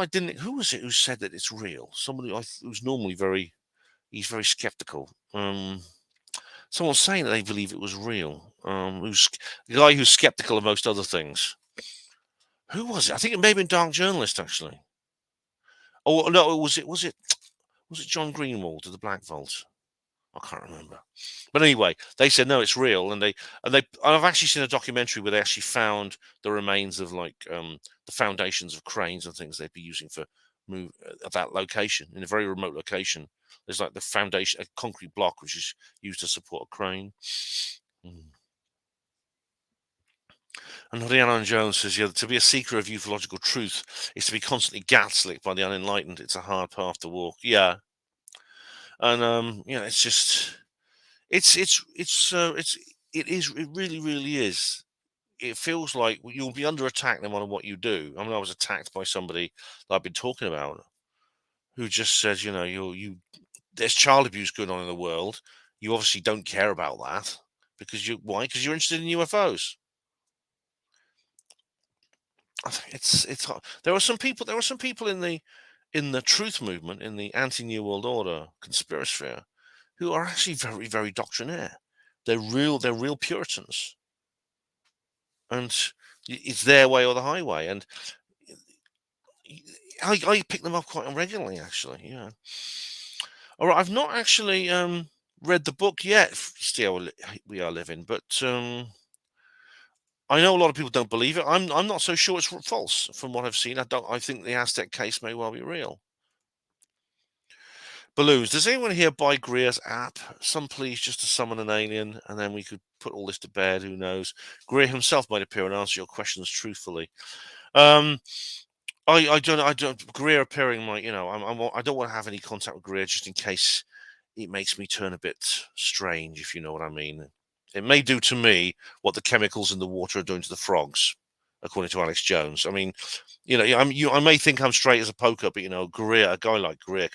didn't. Who was it who said that it's real? Somebody who's normally he's very skeptical. Someone's saying that they believe it was real. Who's the guy who's skeptical of most other things? Who was it? I think it may have been Dark Journalist, actually. Oh no, was it John Greenwald of the Black Vault? I can't remember. But anyway, they said no, it's real, and I've actually seen a documentary where they actually found the remains of the foundations of cranes and things they'd be using for move at that location, in a very remote location. There's like the foundation, a concrete block which is used to support a crane. And Rhiannon Jones says, "Yeah, to be a seeker of ufological truth is to be constantly gaslit by the unenlightened. It's a hard path to walk." Yeah. And it's just, it really, really is. It feels like you'll be under attack no matter what you do. I mean, I was attacked by somebody that I've been talking about, who just says, there's child abuse going on in the world. You obviously don't care about that because why? Because you're interested in UFOs. I think it's there are some people in the truth movement, in the anti-New World Order conspiracy, who are actually very, very doctrinaire. They're real Puritans, and it's their way or the highway. And I pick them up quite regularly, actually. Yeah. All right, I've not actually read the book yet. Still, we are living, but I know a lot of people don't believe it. I'm not so sure it's false from what I've seen. I think the Aztec case may well be real. Balloons. Does anyone here buy Greer's app? Some please, just to summon an alien, and then we could put all this to bed. Who knows? Greer himself might appear and answer your questions truthfully. I don't. Greer appearing might. I don't want to have any contact with Greer just in case it makes me turn a bit strange, if you know what I mean. It may do to me what the chemicals in the water are doing to the frogs, according to Alex Jones. I mean, I may think I'm straight as a poker, but Greer, a guy like Greer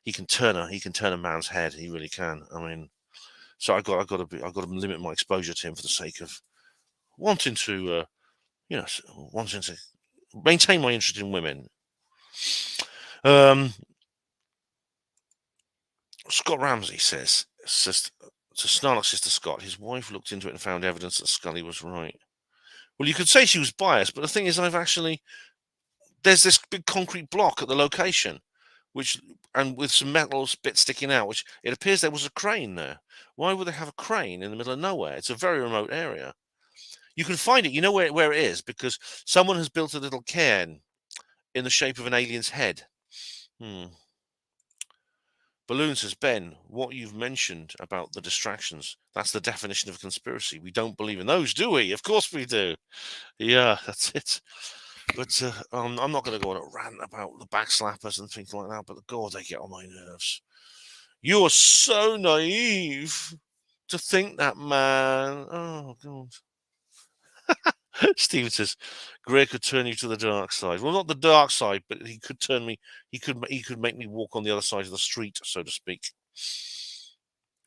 he can turn a man's head. He really can. I mean, so I've got to limit my exposure to him for the sake of wanting to maintain my interest in women. Scott Ramsey says to Snarlock says to Scott, his wife looked into it and found evidence that Scully was right. Well, you could say she was biased, but the thing is, there's this big concrete block at the location, and with some metal bits sticking out, which it appears there was a crane there. Why would they have a crane in the middle of nowhere? It's a very remote area. You can find it. You know where it is because someone has built a little cairn in the shape of an alien's head. Balloon says, Ben, what you've mentioned about the distractions, that's the definition of a conspiracy. We don't believe in those, do we? Of course we do. Yeah, that's it. But I'm not going to go on a rant about the backslappers and things like that, but God, they get on my nerves. You are so naive to think that, man. Oh, God. Steve says, Gray could turn you to the dark side. Well, not the dark side, but he could turn me. He could make me walk on the other side of the street, so to speak.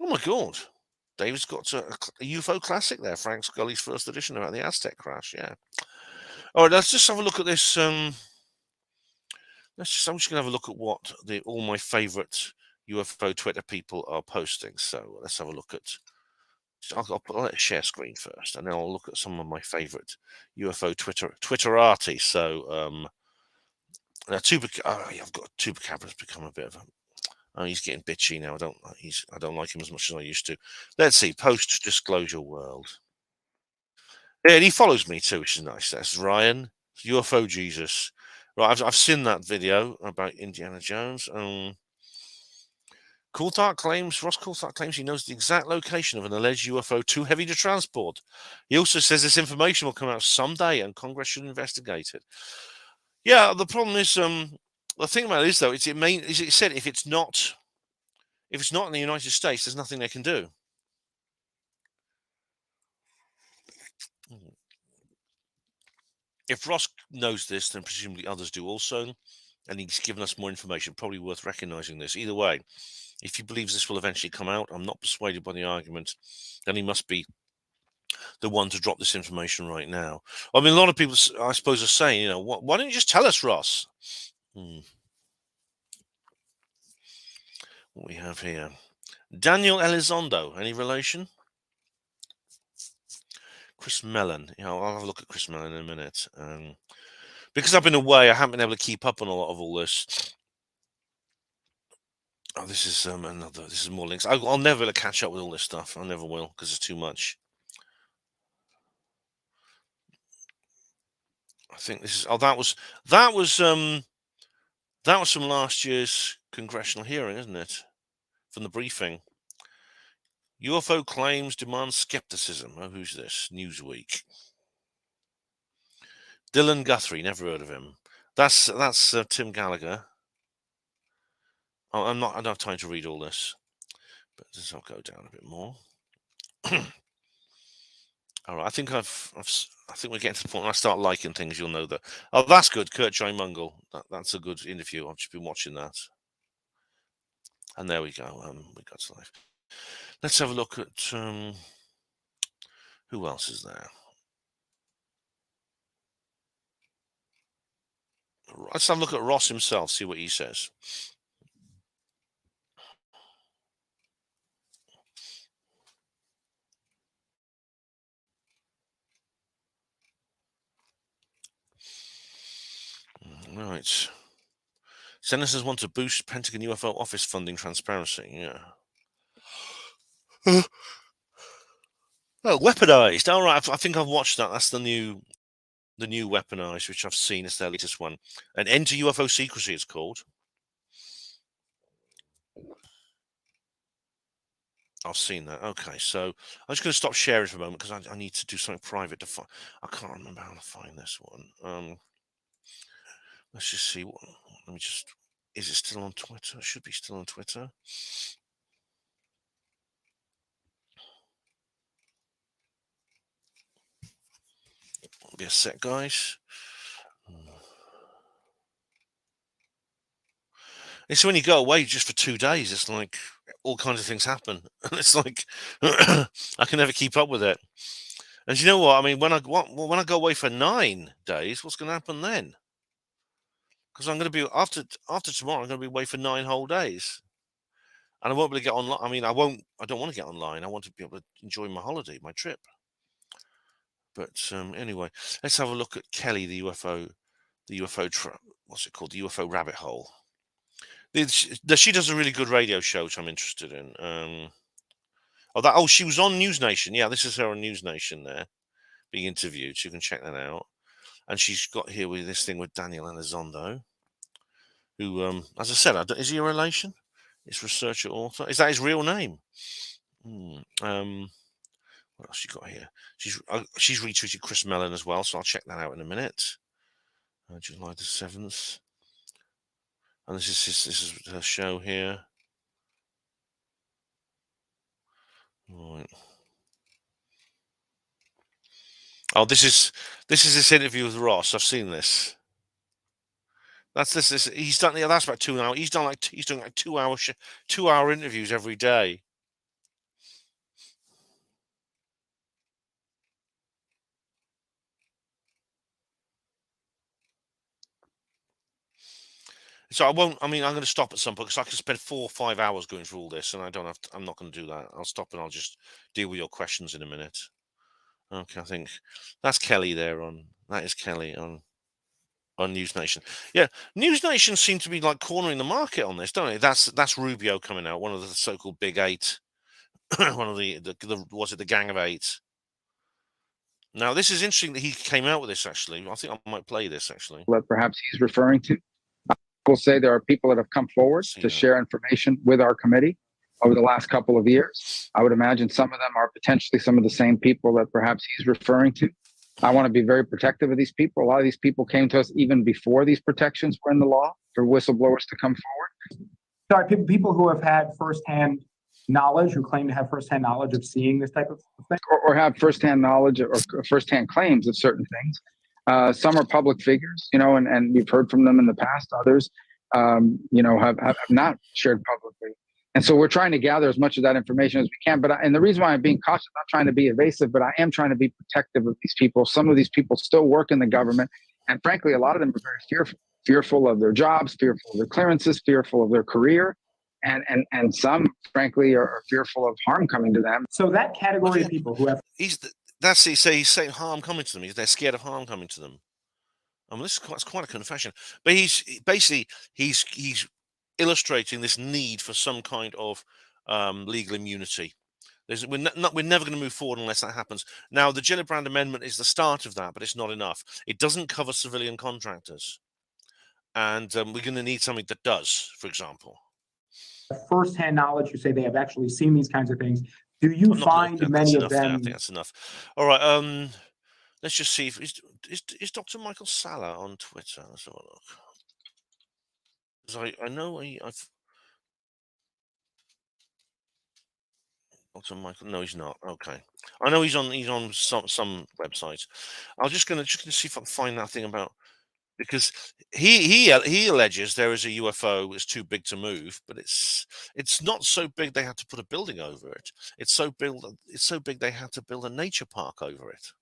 Oh my God, Dave's got a UFO classic there. Frank Scully's first edition about the Aztec crash. Yeah. All right, let's just have a look at this. I'm just going to have a look at what all my favorite UFO Twitter people are posting. So let's have a look at. I'll let share screen first, and then I'll look at some of my favorite UFO Twitterati. So now I've got Tubacabra's become a bit of a. Oh, he's getting bitchy now. I don't like him as much as I used to. Let's see. Post disclosure world. Yeah, and he follows me too, which is nice. That's Ryan, UFO Jesus. Right, I've seen that video about Indiana Jones. Coulthard claims, Ross Coulthard claims he knows the exact location of an alleged UFO too heavy to transport. He also says this information will come out someday and Congress should investigate it. Yeah, the problem is, the thing about it is, though, it said if it's not in the United States, there's nothing they can do. If Ross knows this, then presumably others do also, and he's given us more information, probably worth recognizing this. Either way, if he believes this will eventually come out, I'm not persuaded by the argument, then he must be the one to drop this information right now. I mean, a lot of people, I suppose, are saying, why don't you just tell us, Ross? What we have here. Daniel Elizondo, any relation? Chris Mellon. I'll have a look at Chris Mellon in a minute. Because I've been away, I haven't been able to keep up on a lot of all this. Oh, this is This is more links. I'll never be able to catch up with all this stuff. I never will because it's too much. I think this is. Oh, that was from last year's congressional hearing, isn't it? From the briefing. UFO claims demand skepticism. Oh, who's this? Newsweek. Dylan Guthrie, never heard of him. That's Tim Gallagher. Oh, I don't have time to read all this, but I'll go down a bit more. All right, I think we're getting to the point when I start liking things. You'll know that. Oh, that's good, Kurt J. Mungle. That's a good interview. I've just been watching that, and there we go. We got to life. Let's have a look at who else is there. Let's have a look at Ross himself. See what he says. Right. Senators want to boost Pentagon UFO office funding transparency. Yeah. Oh, weaponized. All right. I think I've watched that. That's the new weaponized, which I've seen. It's their latest one. An End to UFO Secrecy, it's called. I've seen that. Okay, so I'm just going to stop sharing for a moment because I need to do something private to find. I can't remember how to find this one. Let's just see. Let me just. Is it still on Twitter? It should be still on Twitter. Be a sec, guys. It's when you go away just for 2 days. It's like all kinds of things happen, and it's like I can never keep up with it. And you know what? I mean, when I go away for 9 days, what's going to happen then? Because I'm going to be after tomorrow. I'm going to be away for 9 whole days, and I won't be able to get online. I mean, I don't want to get online. I want to be able to enjoy my holiday, my trip. But anyway, let's have a look at Kelly, the UFO, what's it called? The UFO rabbit hole. She does a really good radio show, which I'm interested in. She was on News Nation. Yeah, this is her on News Nation there, being interviewed. So you can check that out. And she's got here with this thing with Daniel Elizondo, who, as I said, is he a relation? It's researcher author. Is that his real name? What else you got here? She's retweeted Chris Mellon as well, so I'll check that out in a minute. July the 7th. And this is her show here. Right. Oh, this is this interview with Ross. I've seen this. That's this. He's done. Yeah, that's about 2 hours. He's doing like 2-hour interviews every day. So I'm going to stop at some point because I could spend 4 or 5 hours going through all this, and I don't have to, I'm not going to do that. I'll stop and I'll just deal with your questions in a minute. Okay, I think that's Kelly there that is Kelly on News Nation. Yeah, News Nation seem to be like cornering the market on this, don't they? That's Rubio coming out, one of the so-called Big Eight, one of the was it the Gang of Eight? Now this is interesting that he came out with this. Actually, I think I might play this actually. That perhaps he's referring to. We'll say there are people that have come forward to share information with our committee over the last couple of years. I would imagine some of them are potentially some of the same people that perhaps he's referring to. I want to be very protective of these people. A lot of these people came to us even before these protections were in the law for whistleblowers to come forward. Sorry, people who have had firsthand knowledge, who claim to have firsthand knowledge of seeing this type of thing, or have firsthand knowledge or firsthand claims of certain things. Some are public figures, and we've heard from them in the past. Others, have not shared publicly. And so we're trying to gather as much of that information as we can. And the reason why I'm being cautious, I'm not trying to be evasive, but I am trying to be protective of these people. Some of these people still work in the government. And frankly, a lot of them are very fearful of their jobs, fearful of their clearances, fearful of their career. And some, frankly, are fearful of harm coming to them. So that category of people who have... He's saying harm coming to them. They're scared of harm coming to them. I mean, it's quite a confession. But he's illustrating this need for some kind of legal immunity. We're never going to move forward unless that happens. Now, the Gillibrand Amendment is the start of that, but it's not enough. It doesn't cover civilian contractors. And we're going to need something that does, for example. First-hand knowledge, you say they have actually seen these kinds of things. Do you find many of them? I think that's enough. All right. Let's just see if is Dr. Michael Salla on Twitter. Let's have a look. Because I know I've Dr. Michael. No, he's not. Okay. I know he's on some websites. I'm just gonna see if I can find that thing about. Because he alleges there is a UFO that's too big to move, but it's not so big they had to put a building over it. It's so big they had to build a nature park over it.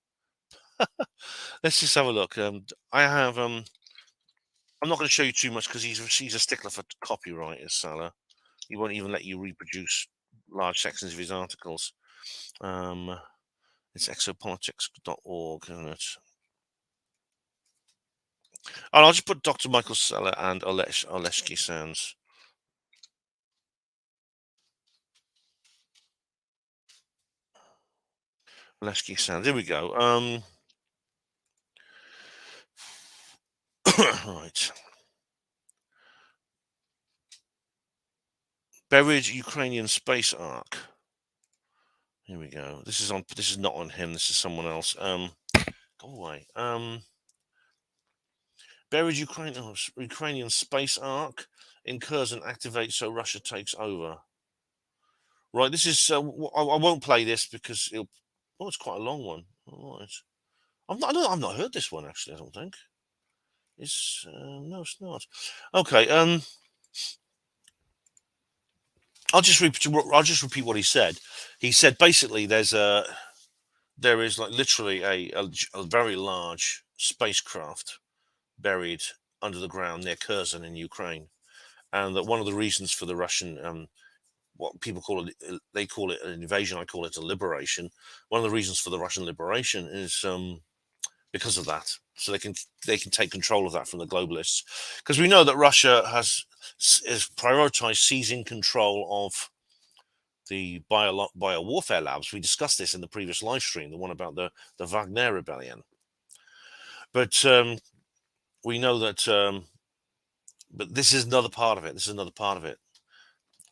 Let's just have a look. I'm not going to show you too much because he's a stickler for copyright, is Salla. He won't even let you reproduce large sections of his articles. It's exopolitics.org, isn't it? And I'll just put Dr. Michael Salla and Oleshki Sands. Oleshki Sands. There we go. Right. Buried Ukrainian space ark. Here we go. This is not on him. This is someone else. Go away. Buried Ukrainian space ark incurs and activates so Russia takes over. Right, this is. I won't play this because it's quite a long one. All right, I've not heard this one actually. I don't think. No, it's not. Okay. I'll just repeat what he said. He said basically there is like literally a very large spacecraft buried under the ground near Kherson in Ukraine, and that one of the reasons for the Russian what people call it, they call it an invasion. I call it a liberation. One of the reasons for the Russian liberation is because of that, so they can take control of that from the globalists, because we know that Russia has prioritized seizing control of the bio warfare labs. We discussed this in the previous live stream, the one about the Wagner rebellion. But we know that, but this is another part of it.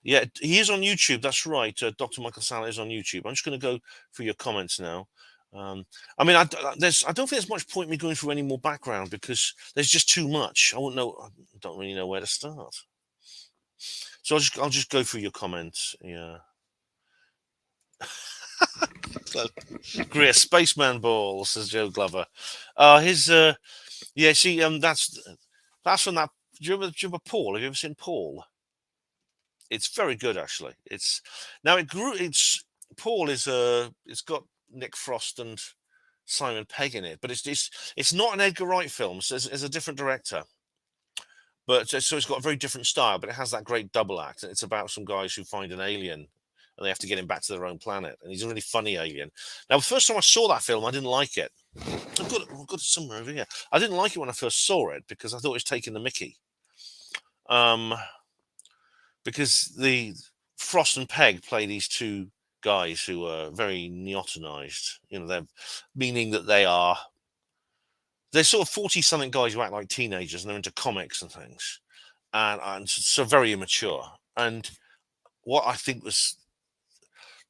Yeah, he is on YouTube. That's right. Dr. Michael Salla is on YouTube. I'm just going to go through your comments now. I mean, I don't think there's much point me going through any more background, because there's just too much. I don't really know where to start. So I'll just go through your comments. Yeah. So, Greer, Spaceman Ball, says Joe Glover. Yeah, see, that's from that. Do you remember Paul? Have you ever seen Paul? It's very good, actually. Paul is it's got Nick Frost and Simon Pegg in it, but it's not an Edgar Wright film. So it's a different director, but so it's got a very different style. But it has that great double act, and it's about some guys who find an alien, and they have to get him back to their own planet. And he's a really funny alien. Now, the first time I saw that film, I didn't like it. I've got it somewhere over here. I didn't like it when I first saw it, because I thought it was taking the mickey. Because the Frost and Pegg play these two guys who are very neotenized. They're meaning that they're sort of 40-something guys who act like teenagers, and they're into comics and things, and so very immature. And what I think was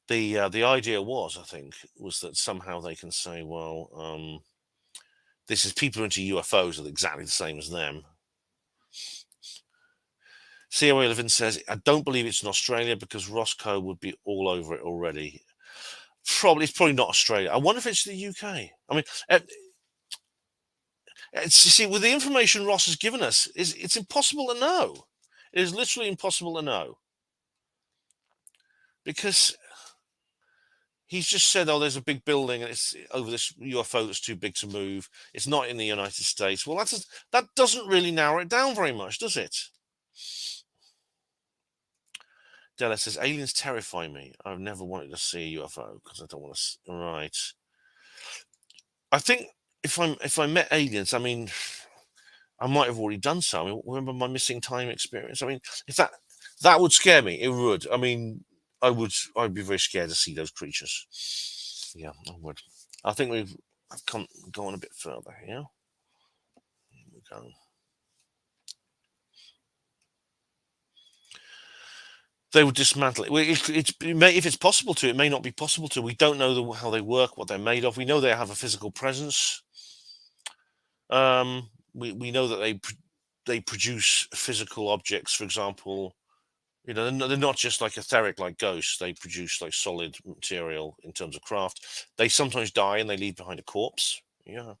the idea was that somehow they can say, well, this is people into UFOs are exactly the same as them. COA Levin says, I don't believe it's in Australia, because Roscoe would be all over it already. It's probably not Australia. I wonder if it's the UK. I mean, you see, with the information Ross has given us, it's impossible to know. It is literally impossible to know, because he's just said, oh, there's a big building and it's over this UFO that's too big to move. It's not in the United States. Well, that doesn't really narrow it down very much, does it? Della says, aliens terrify me. I've never wanted to see a UFO because I don't want to. Right. I think if I met aliens, I mean, I might have already done so. I mean, remember my missing time experience? I mean, if that would scare me, it would. I mean, I'd be very scared to see those creatures. Yeah, I would. I think I've gone a bit further here. Here we go. They would dismantle it. If it's possible to, it may not be possible to. We don't know how they work, what they're made of. We know they have a physical presence. We know that they produce physical objects. For example, they're not just like etheric, like ghosts. They produce like solid material in terms of craft. They sometimes die and they leave behind a corpse. Yeah.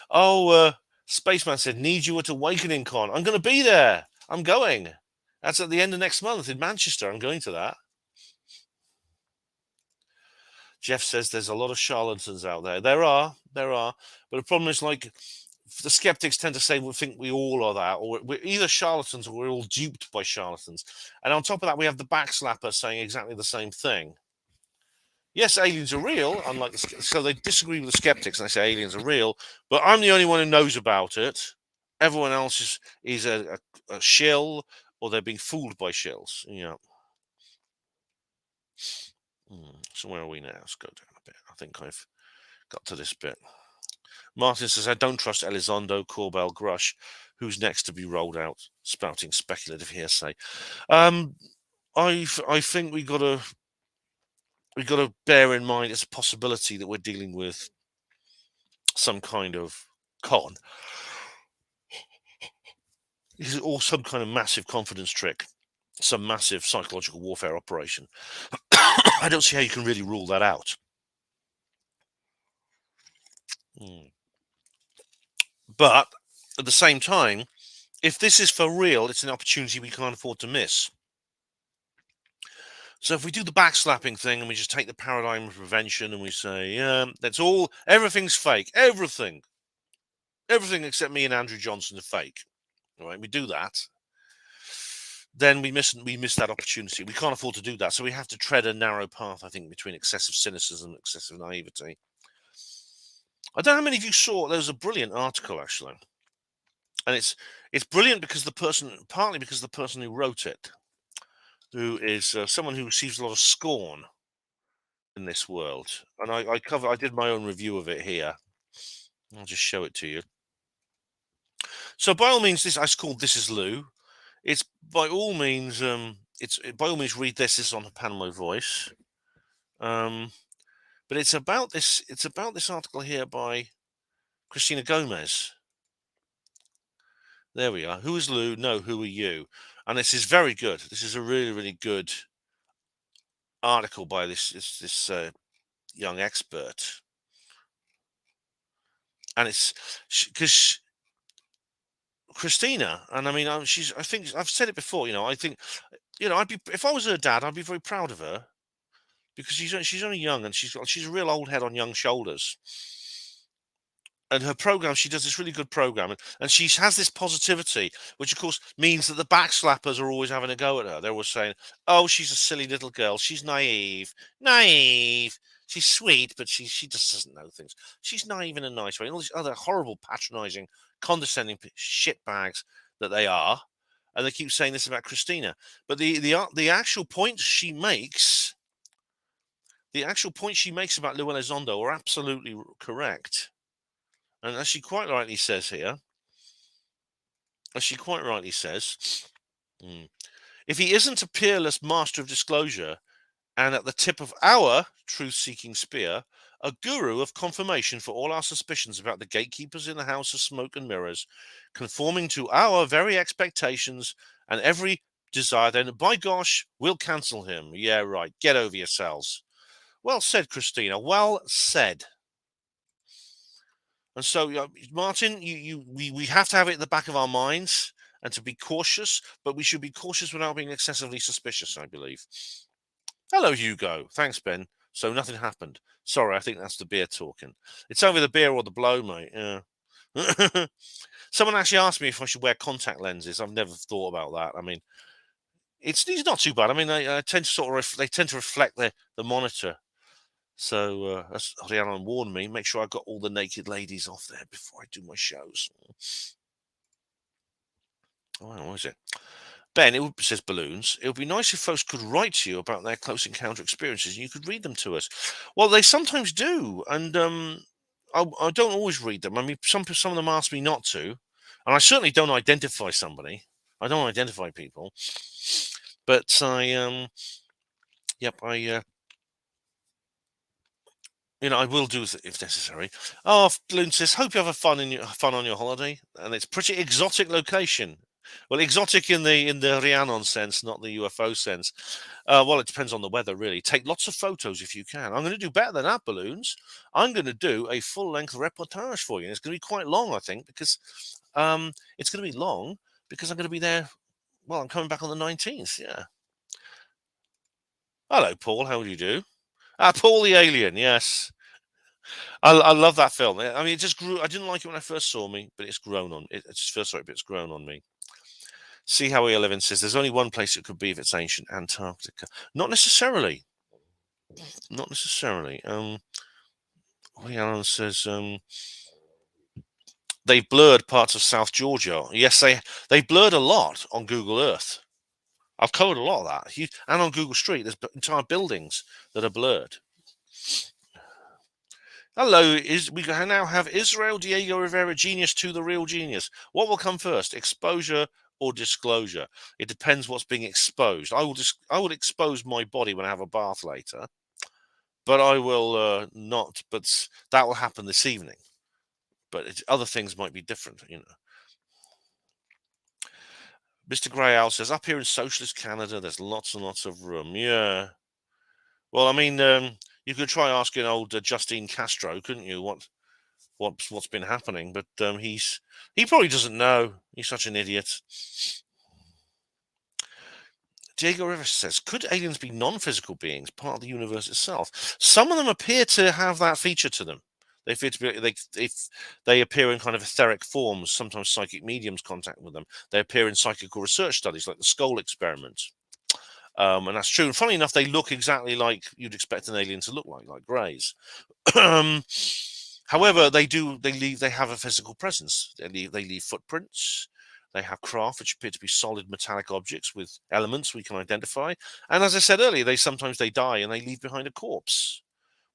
Oh, Spaceman said, need you at Awakening Con. I'm going to be there. I'm going. That's at the end of next month in Manchester. I'm going to that. Jeff says there's a lot of charlatans out there. There are. But the problem is, like, the skeptics tend to say we think we all are that, or we're either charlatans or we're all duped by charlatans. And on top of that, we have the backslapper saying exactly the same thing. Yes, aliens are real, unlike so they disagree with the skeptics and they say aliens are real, but I'm the only one who knows about it. Everyone else is a shill, or they're being fooled by shills. Yeah. So where are we now? Let's go down a bit. I think I've got to this bit. Martin says, I don't trust Elizondo, Corbell, Grush. Who's next to be rolled out? Spouting speculative hearsay. I think we got to bear in mind it's a possibility that we're dealing with some kind of con, or some kind of massive confidence trick, some massive psychological warfare operation. I don't see how you can really rule that out. But at the same time, if this is for real, it's an opportunity we can't afford to miss. So if we do the backslapping thing and we just take the paradigm of prevention and we say, yeah, everything's fake, everything except me and Andrew Johnson are fake. All right, we do that. then we miss that opportunity. We can't afford to do that. So we have to tread a narrow path, I think, between excessive cynicism and excessive naivety. I don't know how many of you saw, there was a brilliant article, actually. And it's brilliant because partly because the person who wrote it, who is someone who receives a lot of scorn in this world. And I did my own review of it here. I'll just show it to you. So by all means, it's called This Is Lou. It's by all means, by all means read this. This is on Panama Voice. But it's about this article here by Christina Gomez. There we are. Who is Lou? No, who are you? And this is very good. This is a really, really good article by this young expert. And it's because Christina, and I mean, I think I've said it before. I think, if I was her dad, I'd be very proud of her because she's only young and she's a real old head on young shoulders. And her program, she does this really good program, and she has this positivity, which of course means that the backslappers are always having a go at her. They're always saying, "Oh, she's a silly little girl. She's naive. She's sweet, but she just doesn't know things. She's naive in a nice way." And all these other horrible, patronising, condescending shitbags that they are, and they keep saying this about Christina. But the actual points she makes, about Lou Elizondo are absolutely correct. And as she quite rightly says here, if he isn't a peerless master of disclosure and at the tip of our truth-seeking spear, a guru of confirmation for all our suspicions about the gatekeepers in the house of smoke and mirrors, conforming to our very expectations and every desire, then by gosh, we'll cancel him. Yeah, right. Get over yourselves. Well said, Christina. Well said. And so, Martin, we have to have it at the back of our minds and to be cautious, but we should be cautious without being excessively suspicious, I believe. Hello, Hugo. Thanks, Ben. So nothing happened. Sorry, I think that's the beer talking. It's either the beer or the blow, mate. Yeah. Someone actually asked me if I should wear contact lenses. I've never thought about that. I mean, it's not too bad. I mean, they tend to reflect the monitor. So as Rhiannon warned me, make sure I got all the naked ladies off there before I do my shows. Oh, what is it? Ben, says Balloons. It would be nice if folks could write to you about their close encounter experiences and you could read them to us. Well, they sometimes do. And I don't always read them. I mean, some of them ask me not to. And I certainly don't identify somebody. I don't identify people. But I I will do if necessary. Oh, Balloon says, hope you have fun on your holiday, and it's pretty exotic location. Well, exotic in the Rhiannon sense, not the UFO sense. Well, it depends on the weather, really. Take lots of photos if you can. I'm going to do better than that, Balloons. I'm going to do a full-length reportage for you. And it's going to be quite long, I think, because I'm going to be there. Well, I'm coming back on the 19th. Yeah. Hello, Paul. How do you do? Paul the Alien. Yes. I love that film. I mean, it just grew. I didn't like it when I first saw me, but it's grown on. It's grown on me. See how we live in says there's only one place it could be if it's ancient Antarctica. Not necessarily. Not necessarily. Alan says they've blurred parts of South Georgia. Yes, they blurred a lot on Google Earth. I've covered a lot of that. And on Google Street, there's entire buildings that are blurred. Hello, we now have Israel Diego Rivera, Genius to the Real Genius. What will come first, exposure or disclosure? It depends what's being exposed. I will expose my body when I have a bath later, but I will not. But that will happen this evening. But other things might be different, Mr. Grey Owl says, up here in socialist Canada, there's lots and lots of room. Yeah. Well, I mean, you could try asking old Justine Castro, couldn't you? What's been happening? But he probably doesn't know. He's such an idiot. Diego Rivers says, could aliens be non-physical beings, part of the universe itself? Some of them appear to have that feature to them. They appear to be they appear in kind of etheric forms. Sometimes psychic mediums contact with them. They appear in psychical research studies, like the Skull experiment. And that's true. And funny enough, they look exactly like you'd expect an alien to look like greys. However, they have a physical presence. They leave footprints. They have craft which appear to be solid metallic objects with elements we can identify. And as I said earlier, sometimes they die and they leave behind a corpse,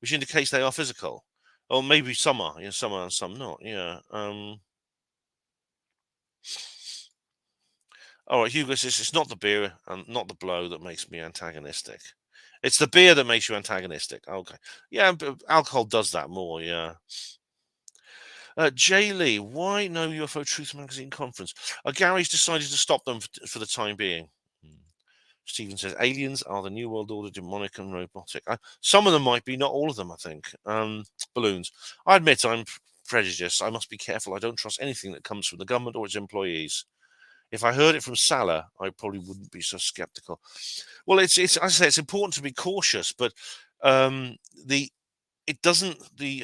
which indicates they are physical. Or maybe some are, some are and some not. Yeah. All right, Hugo says it's not the beer and not the blow that makes me antagonistic. It's the beer that makes you antagonistic. Okay. Yeah, but alcohol does that more, yeah. Jay Lee, why no UFO Truth Magazine conference? Gary's decided to stop them for the time being. Stephen says aliens are the New World Order, demonic and robotic. Some of them might be, not all of them, I think. Balloons. I admit I'm prejudiced. I must be careful. I don't trust anything that comes from the government or its employees. If I heard it from Salah, I probably wouldn't be so skeptical. Well, it's as I say, it's important to be cautious, but the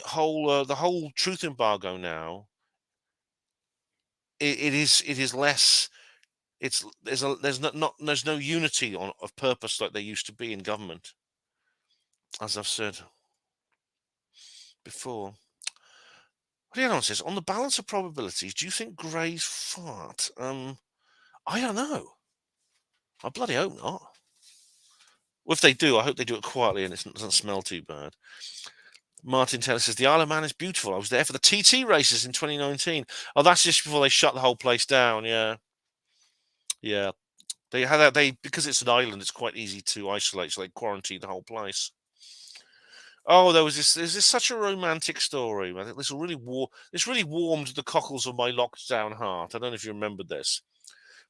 whole truth embargo now. It is less. There's no unity of purpose like there used to be in government, as I've said before. Leon says, on the balance of probabilities, do you think greys fart? I don't know. I bloody hope not. Well, if they do, I hope they do it quietly and it doesn't smell too bad. Martin Taylor says, the Isle of Man is beautiful. I was there for the TT races in 2019. Oh, that's just before they shut the whole place down. Yeah. Yeah. They had that. Because it's an island, it's quite easy to isolate, so they quarantined the whole place. Oh, there's such a romantic story. I think this really warmed the cockles of my locked down heart. I don't know if you remember this.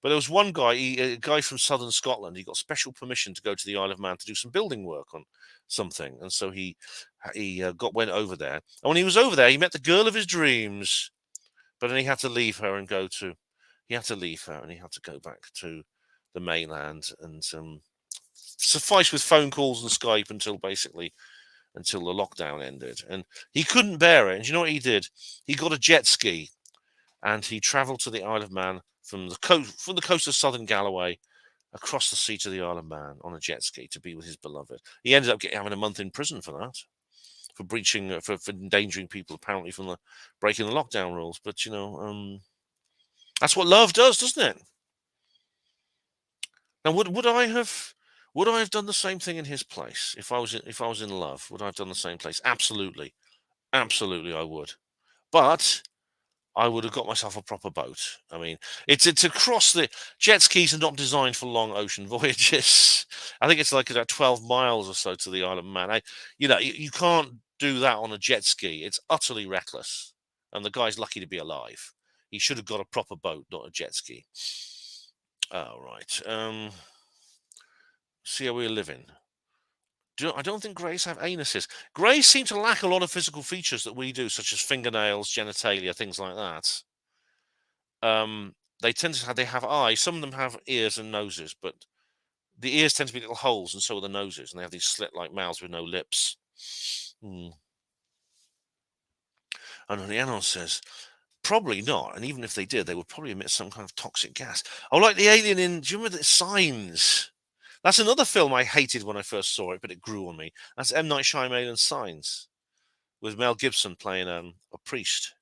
But there was one guy, a guy from southern Scotland. He got special permission to go to the Isle of Man to do some building work on something, and so he went over there. And when he was over there, he met the girl of his dreams. But then he had to leave her and go to. He had to leave her, and he had to go back to the mainland, and suffice with phone calls and Skype until the lockdown ended. And he couldn't bear it. And you know what he did? He got a jet ski, and he travelled to the Isle of Man. From the coast of southern Galloway across the sea to the Isle of Man on a jet ski to be with his beloved. He ended up having a month in prison for that, for breaching, for endangering people apparently from the breaking the lockdown rules. But that's what love does, doesn't it? Now, would I have done the same thing in his place if I was in love? Would I have done the same place? Absolutely, I would. But I would have got myself a proper boat. I mean, it's across the jet skis are not designed for long ocean voyages. I think it's like about 12 miles or so to the Isle of Man. You can't do that on a jet ski. It's utterly reckless. And the guy's lucky to be alive. He should have got a proper boat, not a jet ski. Oh, right. See how we're living. I don't think greys have anuses. Greys seem to lack a lot of physical features that we do, such as fingernails, genitalia, things like that. They tend to have eyes. Some of them have ears and noses, but the ears tend to be little holes, and so are the noses, and they have these slit-like mouths with no lips. And Rhiannon says, probably not. And even if they did, they would probably emit some kind of toxic gas. Oh, like the alien in, do you remember the Signs? That's another film I hated when I first saw it, but it grew on me. That's M. Night Shyamalan's Signs, with Mel Gibson playing a priest.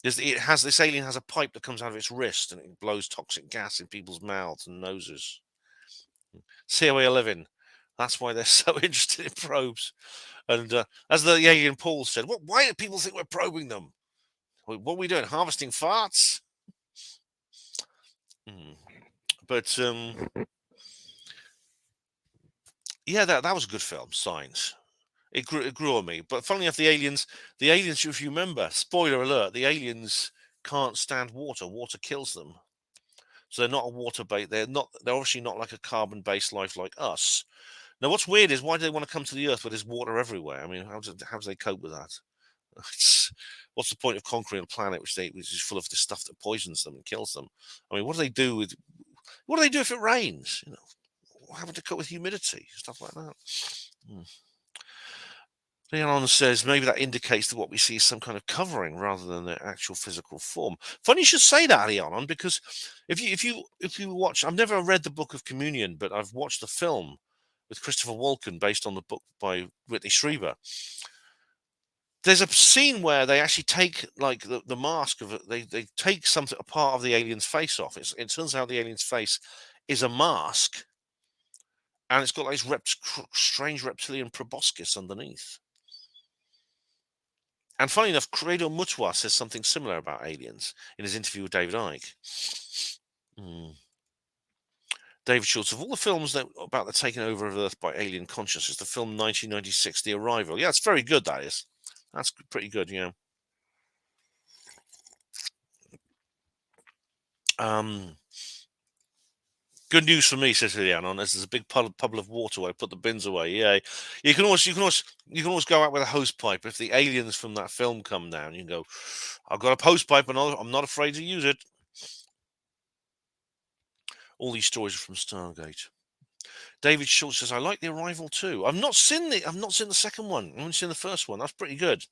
This alien has a pipe that comes out of its wrist, and it blows toxic gas in people's mouths and noses. See how we're living. That's why they're so interested in probes. And as the alien Paul said, why do people think we're probing them? What are we doing? Harvesting farts? But yeah, that was a good film, Signs. It grew on me. But funnily enough, the aliens, if you remember, spoiler alert, the aliens can't stand water. Water kills them. So they're not a water bait. They're obviously not like a carbon-based life like us. Now, what's weird is, why do they want to come to the Earth where there's water everywhere? I mean, how do they cope with that? What's the point of conquering a planet which is full of the stuff that poisons them and kills them? I mean, what do they do if it rains? What happened to cope with humidity? Stuff like that. Leon says maybe that indicates that what we see is some kind of covering rather than the actual physical form. Funny you should say that, Leon, because if you watch, I've never read the Book of Communion, but I've watched the film with Christopher Walken based on the book by Whitley Strieber. There's a scene where they actually take like the mask of it. They take something, a part of the alien's face off. It turns out the alien's face is a mask, and it's got like this strange reptilian proboscis underneath. And funny enough, Credo Mutwa says something similar about aliens in his interview with David Icke. David Schultz, of all the films about the taking over of Earth by alien consciousness, the film 1996, The Arrival. Yeah, it's very good, that is. That's pretty good, yeah. Good news for me, says Leanne. There's a big puddle of water where I put the bins away. Yeah, you can always go out with a hose pipe. If the aliens from that film come down, you can go, I've got a hose pipe and I'm not afraid to use it. All these stories are from Stargate. David Schultz says, I like The Arrival too. I've not seen the second one. I've only seen the first one. That's pretty good.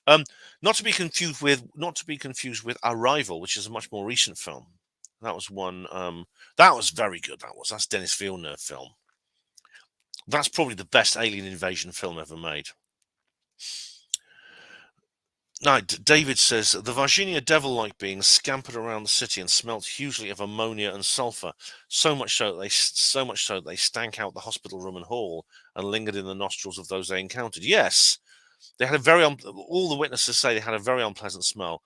Not to be confused with Arrival, which is a much more recent film. That was one. That was very good. That's Denis Villeneuve film. That's probably the best alien invasion film ever made. Now, David says the Virginia devil-like beings scampered around the city and smelt hugely of ammonia and sulfur, so much so that they stank out the hospital room and hall and lingered in the nostrils of those they encountered. Yes, they had all the witnesses say they had a very unpleasant smell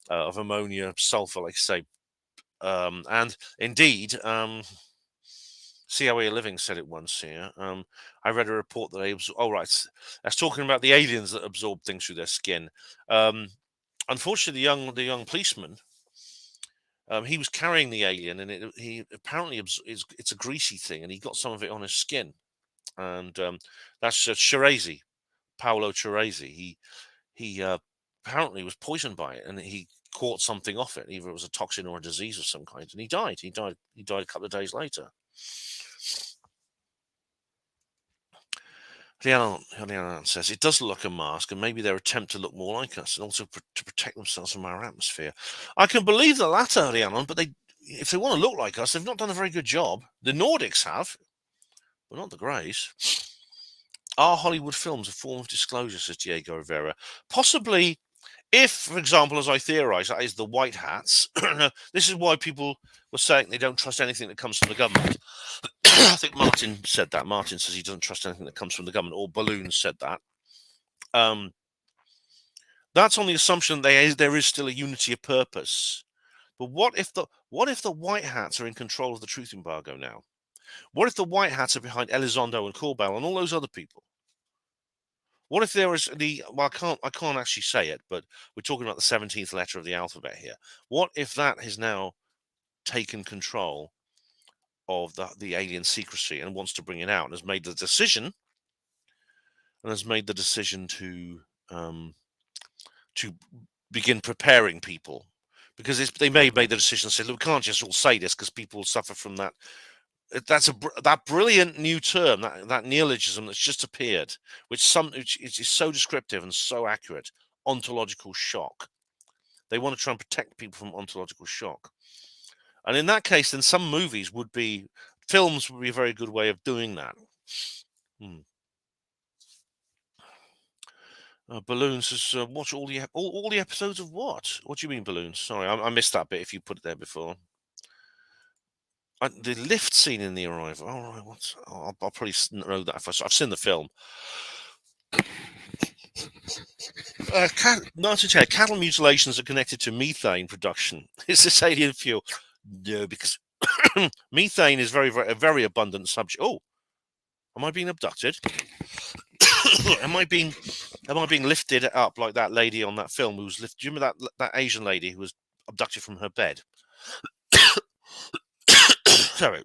of ammonia, sulfur, like I say. And indeed, See How We Are Living said it once here. I read a report that that's talking about the aliens that absorb things through their skin. Unfortunately, the young policeman, he was carrying the alien, and he apparently it's a greasy thing, and he got some of it on his skin, and that's Chiresi, Paolo Chiresi. He apparently was poisoned by it, and he caught something off it. Either it was a toxin or a disease of some kind, and he died. He died a couple of days later. Leanne says it does look like a mask, and maybe their attempt to look more like us, and also to protect themselves from our atmosphere. I can believe the latter, Leanne, but if they want to look like us, they've not done a very good job. The Nordics have, but not the Greys. Are Hollywood films a form of disclosure, says Diego Rivera? Possibly. If, for example, as I theorize, that is the white hats, this is why people were saying they don't trust anything that comes from the government. I think Martin said that. Martin says he doesn't trust anything that comes from the government, or Balloon said that. That's on the assumption there is still a unity of purpose. But what if the white hats are in control of the truth embargo now? What if the white hats are behind Elizondo and Corbell and all those other people? What if there is I can't actually say it, but we're talking about the 17th letter of the alphabet here. What if that has now taken control of the alien secrecy and wants to bring it out and has made the decision to begin preparing people? Because they may have made the decision and said, look, we can't just all say this because people will suffer from that. That's that brilliant new term, that neologism that's just appeared, which is so descriptive and so accurate. Ontological shock. They want to try and protect people from ontological shock, and in that case, then films would be a very good way of doing that. Balloons says, watch all the episodes of what? What do you mean, Balloons? Sorry, I missed that bit. If you put it there before. The lift scene in The Arrival. All right, I'll probably know that if I've seen the film. Cattle mutilations are connected to methane production. Is this alien fuel? No, because methane is a very abundant subject. Oh, am I being abducted? Am I being lifted up like that lady on that film who was lifted? Do you remember that Asian lady who was abducted from her bed? Sorry.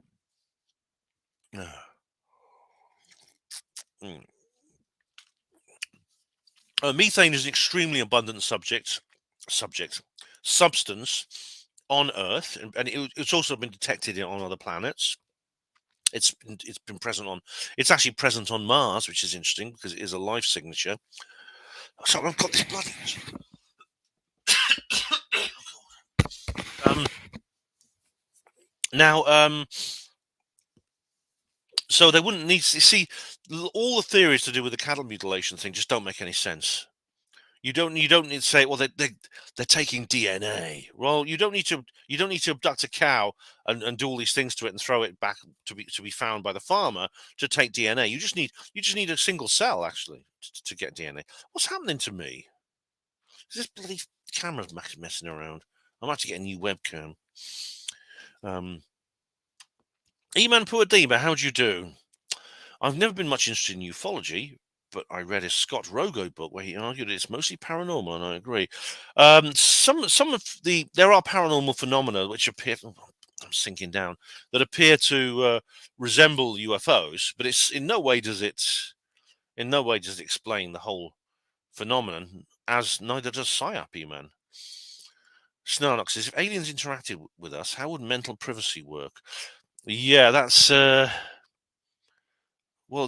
Methane is an extremely abundant substance on Earth, and it's also been detected on other planets. It's been present on. It's actually present on Mars, which is interesting because it is a life signature. Sorry, I've got this bloody. Now, so they wouldn't need to see all the theories to do with the cattle mutilation thing just don't make any sense. You don't need to say, well, they're taking DNA. Well, you don't need to abduct a cow and do all these things to it and throw it back to be found by the farmer to take DNA. You just need a single cell actually to get DNA. What's happening to me? Is this bloody camera messing around? I might have to get a new webcam. E-Man Poor Dima, how'd you do? I've never been much interested in ufology, but I read his Scott Rogo book where he argued it's mostly paranormal, and I agree. Some of there are paranormal phenomena which appear. I'm sinking down. That appear to resemble UFOs, but it's in no way does it explain the whole phenomenon. As neither does PSYOP, E-Man. Snarnox says, if aliens interacted with us, how would mental privacy work? Yeah, that's well,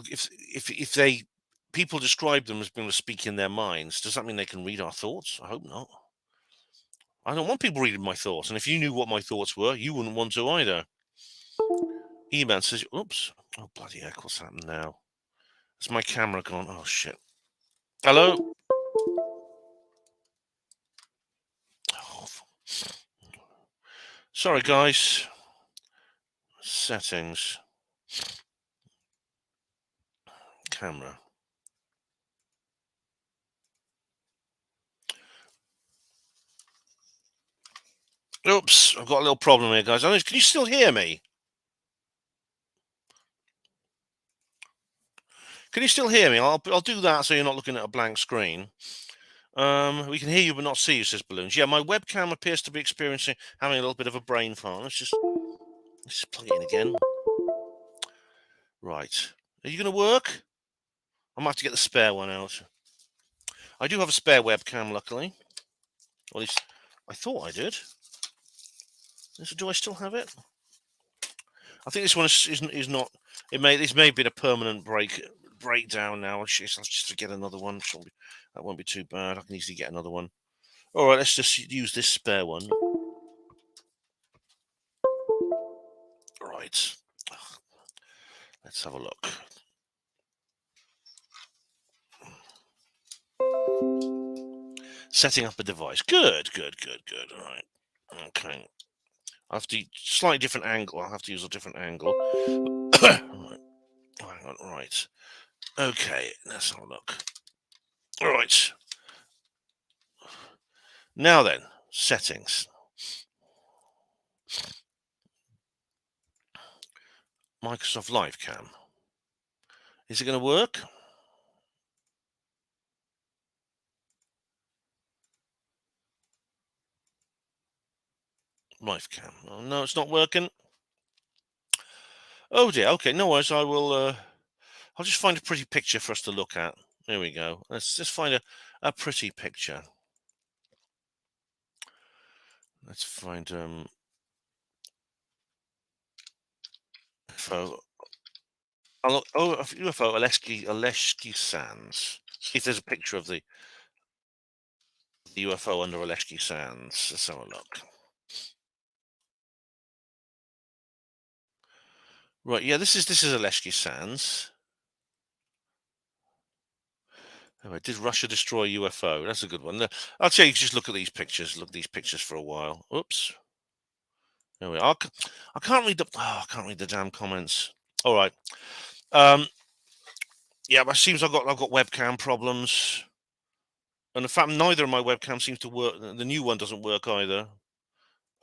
if people describe them as being able to speak in their minds, does that mean they can read our thoughts? I hope not. I don't want people reading my thoughts, and if you knew what my thoughts were, you wouldn't want to either. E-Man says, oops. Oh, bloody heck, what's happened now? Is my camera gone? Oh, shit. Hello? Oh, sorry, guys. Settings. Camera. Oops, I've got a little problem here, guys. Can you still hear me? Can you still hear me? I'll do that so you're not looking at a blank screen. We can hear you but not see you, says Balloons. Yeah, my webcam appears to be having a little bit of a brain fart. Let's just plug it in again. Right. Are you going to work? I might have to get the spare one out. I do have a spare webcam, luckily. Or at least I thought I did. Do I still have it? I think this one is not. This may have been a permanent breakdown now. I'll just get another one. That won't be too bad. I can easily get another one. All right, let's just use this spare one. Right. Let's have a look. Setting up a device. Good. All right. Okay. I have to slightly different angle. I'll have to use a different angle. Right. Hang on. Right. Okay. Let's have a look. All right. Now then, settings. Microsoft Live Cam. Is it going to work? Live Cam. Oh, no, it's not working. Oh dear. Okay, no worries. I will. I'll just find a pretty picture for us to look at. There we go. Let's just find a pretty picture. Let's find UFO. I'll look. Oh, UFO Aleshki Sands. See if there's a picture of the UFO under Aleshki Sands. Let's have a look. Right. Yeah. This is Aleshki Sands. Anyway, did Russia destroy UFO? That's a good one. I'll tell you, just look at these pictures. Look at these pictures for a while. Oops. There we are. I can't read the damn comments. All right. Yeah, but it seems I've got webcam problems, and in fact, neither of my webcams seems to work. The new one doesn't work either.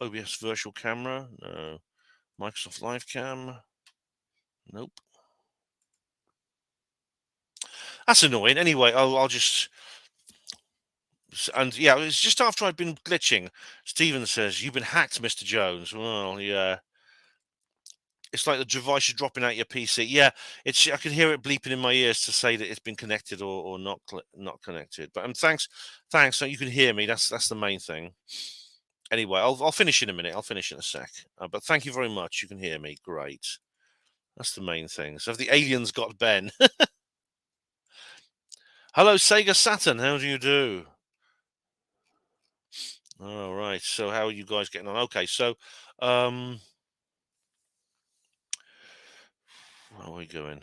OBS virtual camera, no. Microsoft Live Cam, nope. That's annoying. Anyway, I'll just. And yeah, it's just after I've been glitching. Stephen says, "You've been hacked, Mr. Jones." Well, yeah. It's like the device is dropping out your PC. Yeah, I can hear it bleeping in my ears to say that it's been connected or not connected. But thanks. So you can hear me. That's the main thing. Anyway, I'll finish in a minute. I'll finish in a sec. But thank you very much. You can hear me. Great. That's the main thing. So if the aliens got Ben. Hello, Sega Saturn. How do you do? All right. So how are you guys getting on? Okay. So, where are we going?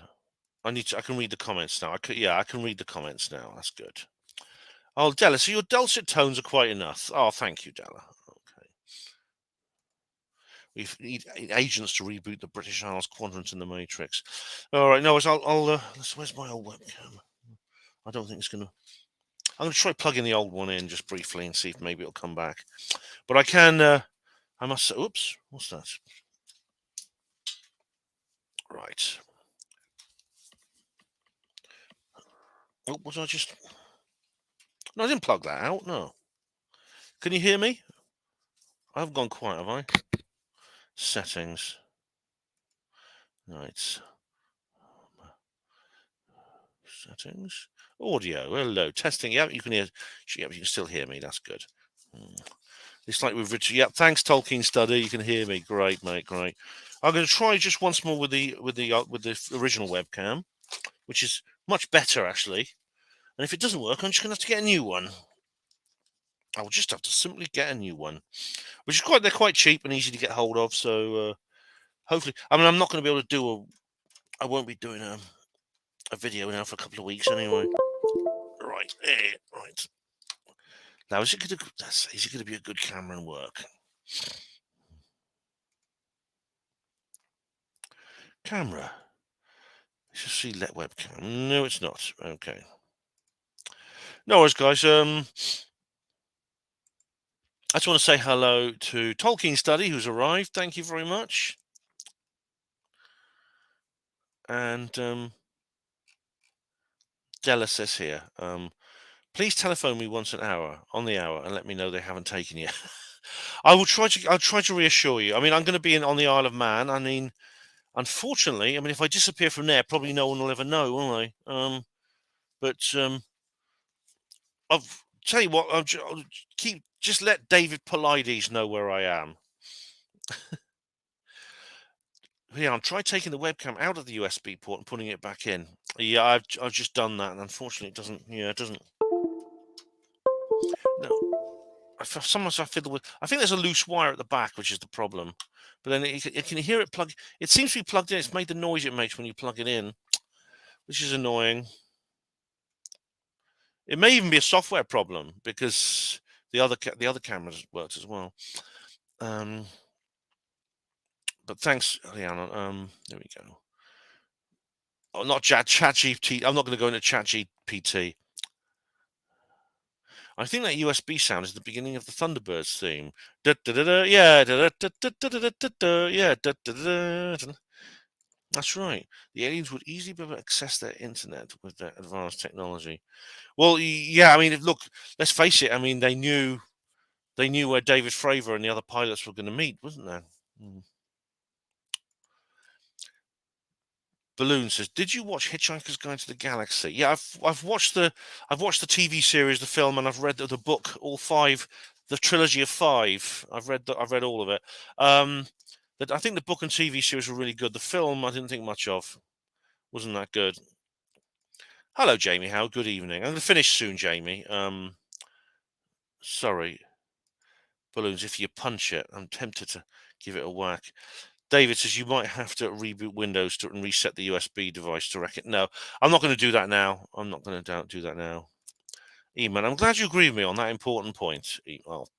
I can read the comments now. I can read the comments now. That's good. Oh, Della, so your dulcet tones are quite enough. Oh, thank you, Della. Okay. We need agents to reboot the British Isles quadrant in the Matrix. All right. No, where's my old webcam? I don't think it's going to... I'm going to try plugging the old one in just briefly and see if maybe it'll come back. But I can... I must say... Oops. What's that? Right. Oh, was I just... No, I didn't plug that out. No. Can you hear me? I haven't gone quiet, have I? Settings. Right. Settings. Audio. Hello. Testing. Yep, you can hear. Yep, you can still hear me. That's good. It's like with Richard. Yep. Thanks, Tolkien Study. You can hear me. Great, mate. Great. I'm going to try just once more with the original webcam, which is much better actually. And if it doesn't work, I'm just going to have to get a new one. I will just have to simply get a new one, which is they're quite cheap and easy to get hold of. So hopefully, I mean, I'm not going to be able to do I won't be doing a video now for a couple of weeks anyway. Right, right. Now, is it going to be a good camera and work? Camera. Let's just see let webcam. No, it's not. Okay. No worries, guys. I just want to say hello to Tolkien Study, who's arrived. Thank you very much. And Della says here, please telephone me once on the hour and let me know they haven't taken you. I'll try to reassure you. I mean, I'm going to be on the Isle of Man. I mean, unfortunately, if I disappear from there, probably no one will ever know, will they? But I'll tell you what, I'll just let David Polides know where I am. Yeah, I'll try taking the webcam out of the USB port and putting it back in. Yeah, I've just done that, and unfortunately, it doesn't. Yeah, it doesn't. No, sometimes I fiddle with. I think there's a loose wire at the back, which is the problem. But then you can hear it plug. It seems to be plugged in. It's made the noise it makes when you plug it in, which is annoying. It may even be a software problem because the other cameras worked as well. But thanks, Liana. There we go. Oh, not ChatGPT. I'm not going to go into ChatGPT. I think that USB sound is the beginning of the Thunderbirds theme. Yeah, yeah. That's right. The aliens would easily be able to access their internet with their advanced technology. Well, yeah. I mean, look. Let's face it. I mean, they knew where David Fravor and the other pilots were going to meet, wasn't there? Balloon says, "Did you watch Hitchhiker's Guide to the Galaxy?" Yeah, I've watched the TV series, the film, and I've read the book, all 5, the trilogy of 5. I've read all of it. I think the book and TV series were really good. The film I didn't think much of. Wasn't that good. Hello, Jamie. How? Good evening. I'm going to finish soon, Jamie. Sorry, Balloons. If you punch it, I'm tempted to give it a whack. David says you might have to reboot Windows and reset the USB device to wreck it. No, I'm not going to do that now. I'm not going to do that now. Eman, I'm glad you agree with me on that important point. Well,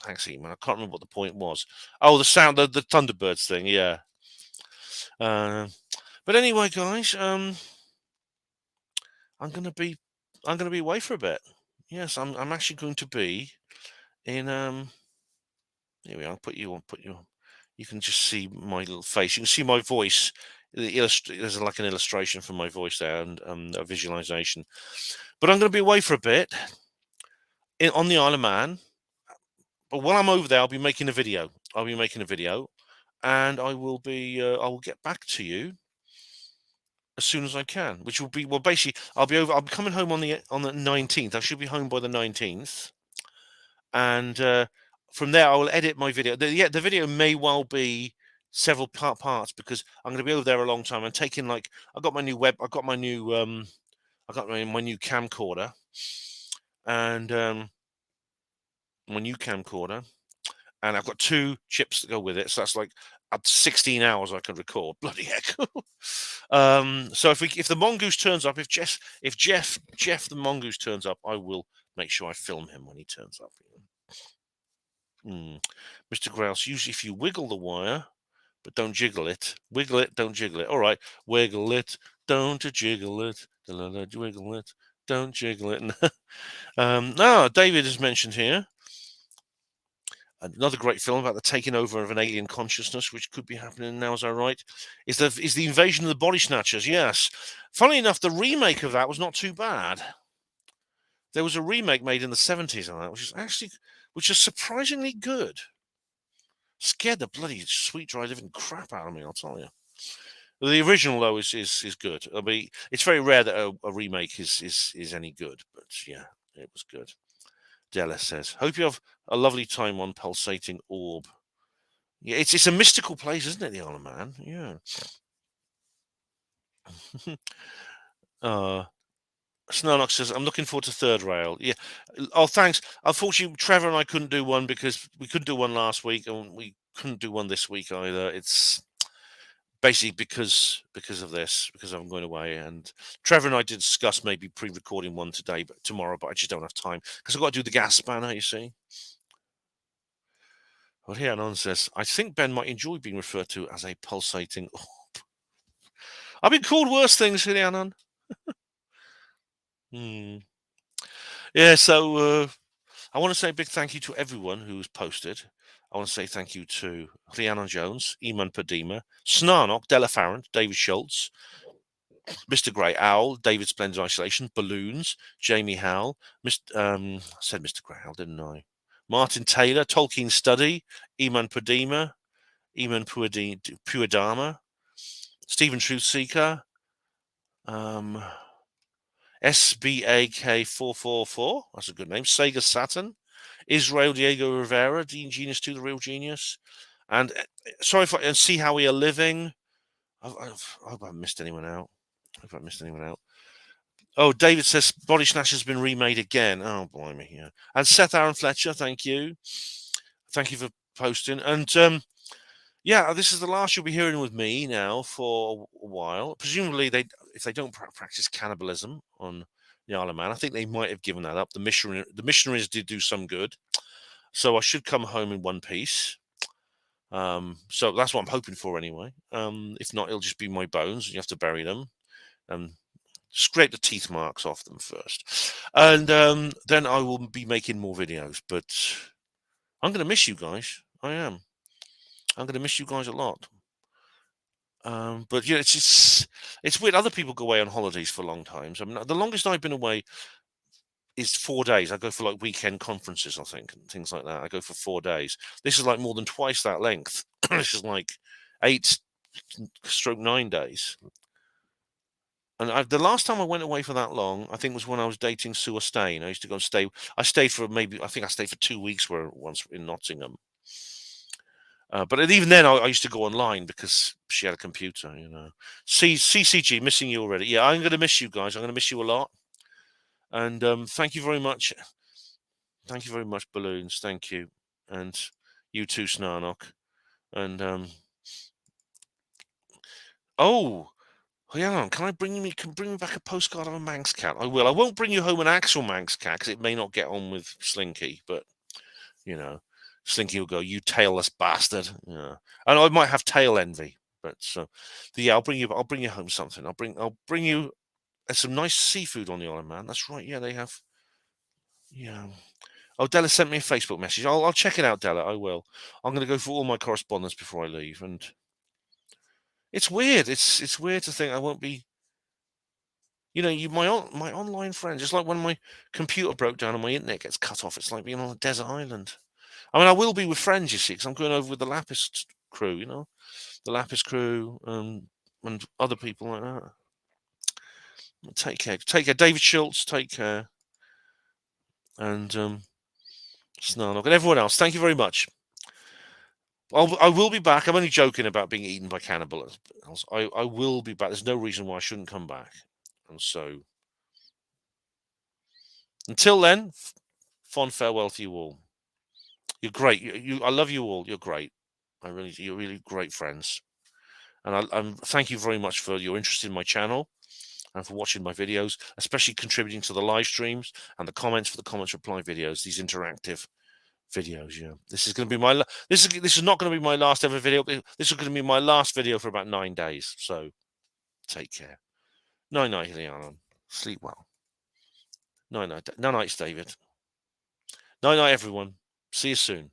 thanks, Eman. I can't remember what the point was. Oh, the sound, the Thunderbirds thing. Yeah. But anyway, guys, I'm going to be away for a bit. Yes, I'm actually going to be in. Here we are. Put you on. You can just see my little face. You can see my voice. There's like an illustration for my voice there and a visualization. But I'm going to be away for a bit on the Isle of Man. But while I'm over there, I'll be making a video. And I will get back to you as soon as I can. Which will be basically I'll be coming home on the 19th. I should be home by the 19th. And from there, I will edit my video. The video may well be several parts because I'm going to be over there a long time. I'm taking I got my new I got my new my new camcorder, and my new camcorder, and I've got 2 chips that go with it. So that's like up to 16 hours I can record. Bloody heck! So if the mongoose turns up, if Jeff the mongoose turns up, I will make sure I film him when he turns up. Mr. Grouse, usually if you wiggle the wire, but don't jiggle it. Wiggle it, don't jiggle it. All right, wiggle it, don't jiggle it. Wiggle it, don't jiggle it. David is mentioned here. Another great film about the taking over of an alien consciousness, which could be happening now. Is I right? Is the invasion of the body snatchers? Yes. Funnily enough, the remake of that was not too bad. There was a remake made in the 70s on that, which is surprisingly good. Scared the bloody sweet dry living crap out of me, I'll tell you. The original though is good. I mean, it's very rare that a remake is any good, but yeah, it was good. Della says, "Hope you have a lovely time on Pulsating Orb." Yeah, it's a mystical place, isn't it, the Isle of Man? Yeah. Snarnock says, "I'm looking forward to Third Rail." Yeah. Oh, thanks. Unfortunately, Trevor and I couldn't do one because we couldn't do one last week, and we couldn't do one this week either. It's basically because of this, because I'm going away. And Trevor and I did discuss maybe pre-recording one tomorrow, but I just don't have time because I've got to do the gas spanner, you see. Well, here Anon says, "I think Ben might enjoy being referred to as a pulsating orb." I've been called worse things, here, Anon. Yeah, so I want to say a big thank you to everyone who's posted. I want to say thank you to Rhiannon Jones, Eamon Padima, Snarnock, Della Farrant, David Schultz, Mr. Grey Owl, David Splendid Isolation, Balloons, Jamie Howell, I said Mr. Grey Owl, didn't I? Martin Taylor, Tolkien Study, Eamon Padima, Eamon Puadama, Stephen Truthseeker, SBAK444, that's a good name, Sega Saturn, Israel Diego Rivera, Dean Genius 2, The Real Genius, and sorry if and see how we are living. I hope I haven't missed anyone out. Oh, David says Body Snatch has been remade again. Oh, blimey, yeah. And Seth Aaron Fletcher, thank you. Thank you for posting. And yeah, this is the last you'll be hearing with me now for a while. Presumably, if they don't practice cannibalism on the Isle of Man, I think they might have given that up. The missionaries did do some good, so I should come home in one piece. So that's what I'm hoping for anyway. If not, it'll just be my bones, and you have to bury them and scrape the teeth marks off them first, and then I will be making more videos. But I'm going to miss you guys. I am. I'm going to miss you guys a lot. But yeah, it's weird. Other people go away on holidays for long times. I mean, the longest I've been away is 4 days. I go for like weekend conferences, I think, and things like that. I go for 4 days. This is like more than twice that length. This is like 8/9 days. And the last time I went away for that long, I think was when I was dating Sue Stain. I used to go and stay. I stayed for 2 weeks once in Nottingham. But even then, I used to go online because she had a computer, you know. CCG, missing you already. Yeah, I'm going to miss you guys. I'm going to miss you a lot. And thank you very much. Thank you very much, Balloons. Thank you. And you too, Snarnock. And, oh, yeah, can bring me back a postcard of a Manx cat? I will. I won't bring you home an actual Manx cat because it may not get on with Slinky, but, you know. Slinky will go, "You tailless bastard." Yeah, and I might have tail envy, but yeah, I'll bring you home something. I'll bring you some nice seafood on the Isle of Man. That's right. Yeah, they have. Yeah. Oh, Della sent me a Facebook message. I'll check it out, Della. I will. I'm going to go through all my correspondence before I leave, and it's weird. It's weird to think I won't be. You know, my online friends. It's like when my computer broke down and my internet gets cut off. It's like being on a desert island. I mean, I will be with friends, you see, because I'm going over with the Lapis crew, you know, the Lapis crew and other people like that. Take care. David Schultz, take care. And Snarnock and everyone else, thank you very much. I will be back. I'm only joking about being eaten by cannibals. I will be back. There's no reason why I shouldn't come back. And so, until then, fond farewell to you all. You're great. I love you all. You're great. You're really great friends. And thank you very much for your interest in my channel and for watching my videos, especially contributing to the live streams and the comments for the comments reply videos. These interactive videos. This is going to be this is not going to be my last ever video. This is going to be my last video for about 9 days. So take care. Night night, Helianon. Sleep well. Night night, David. Night night, everyone. See you soon.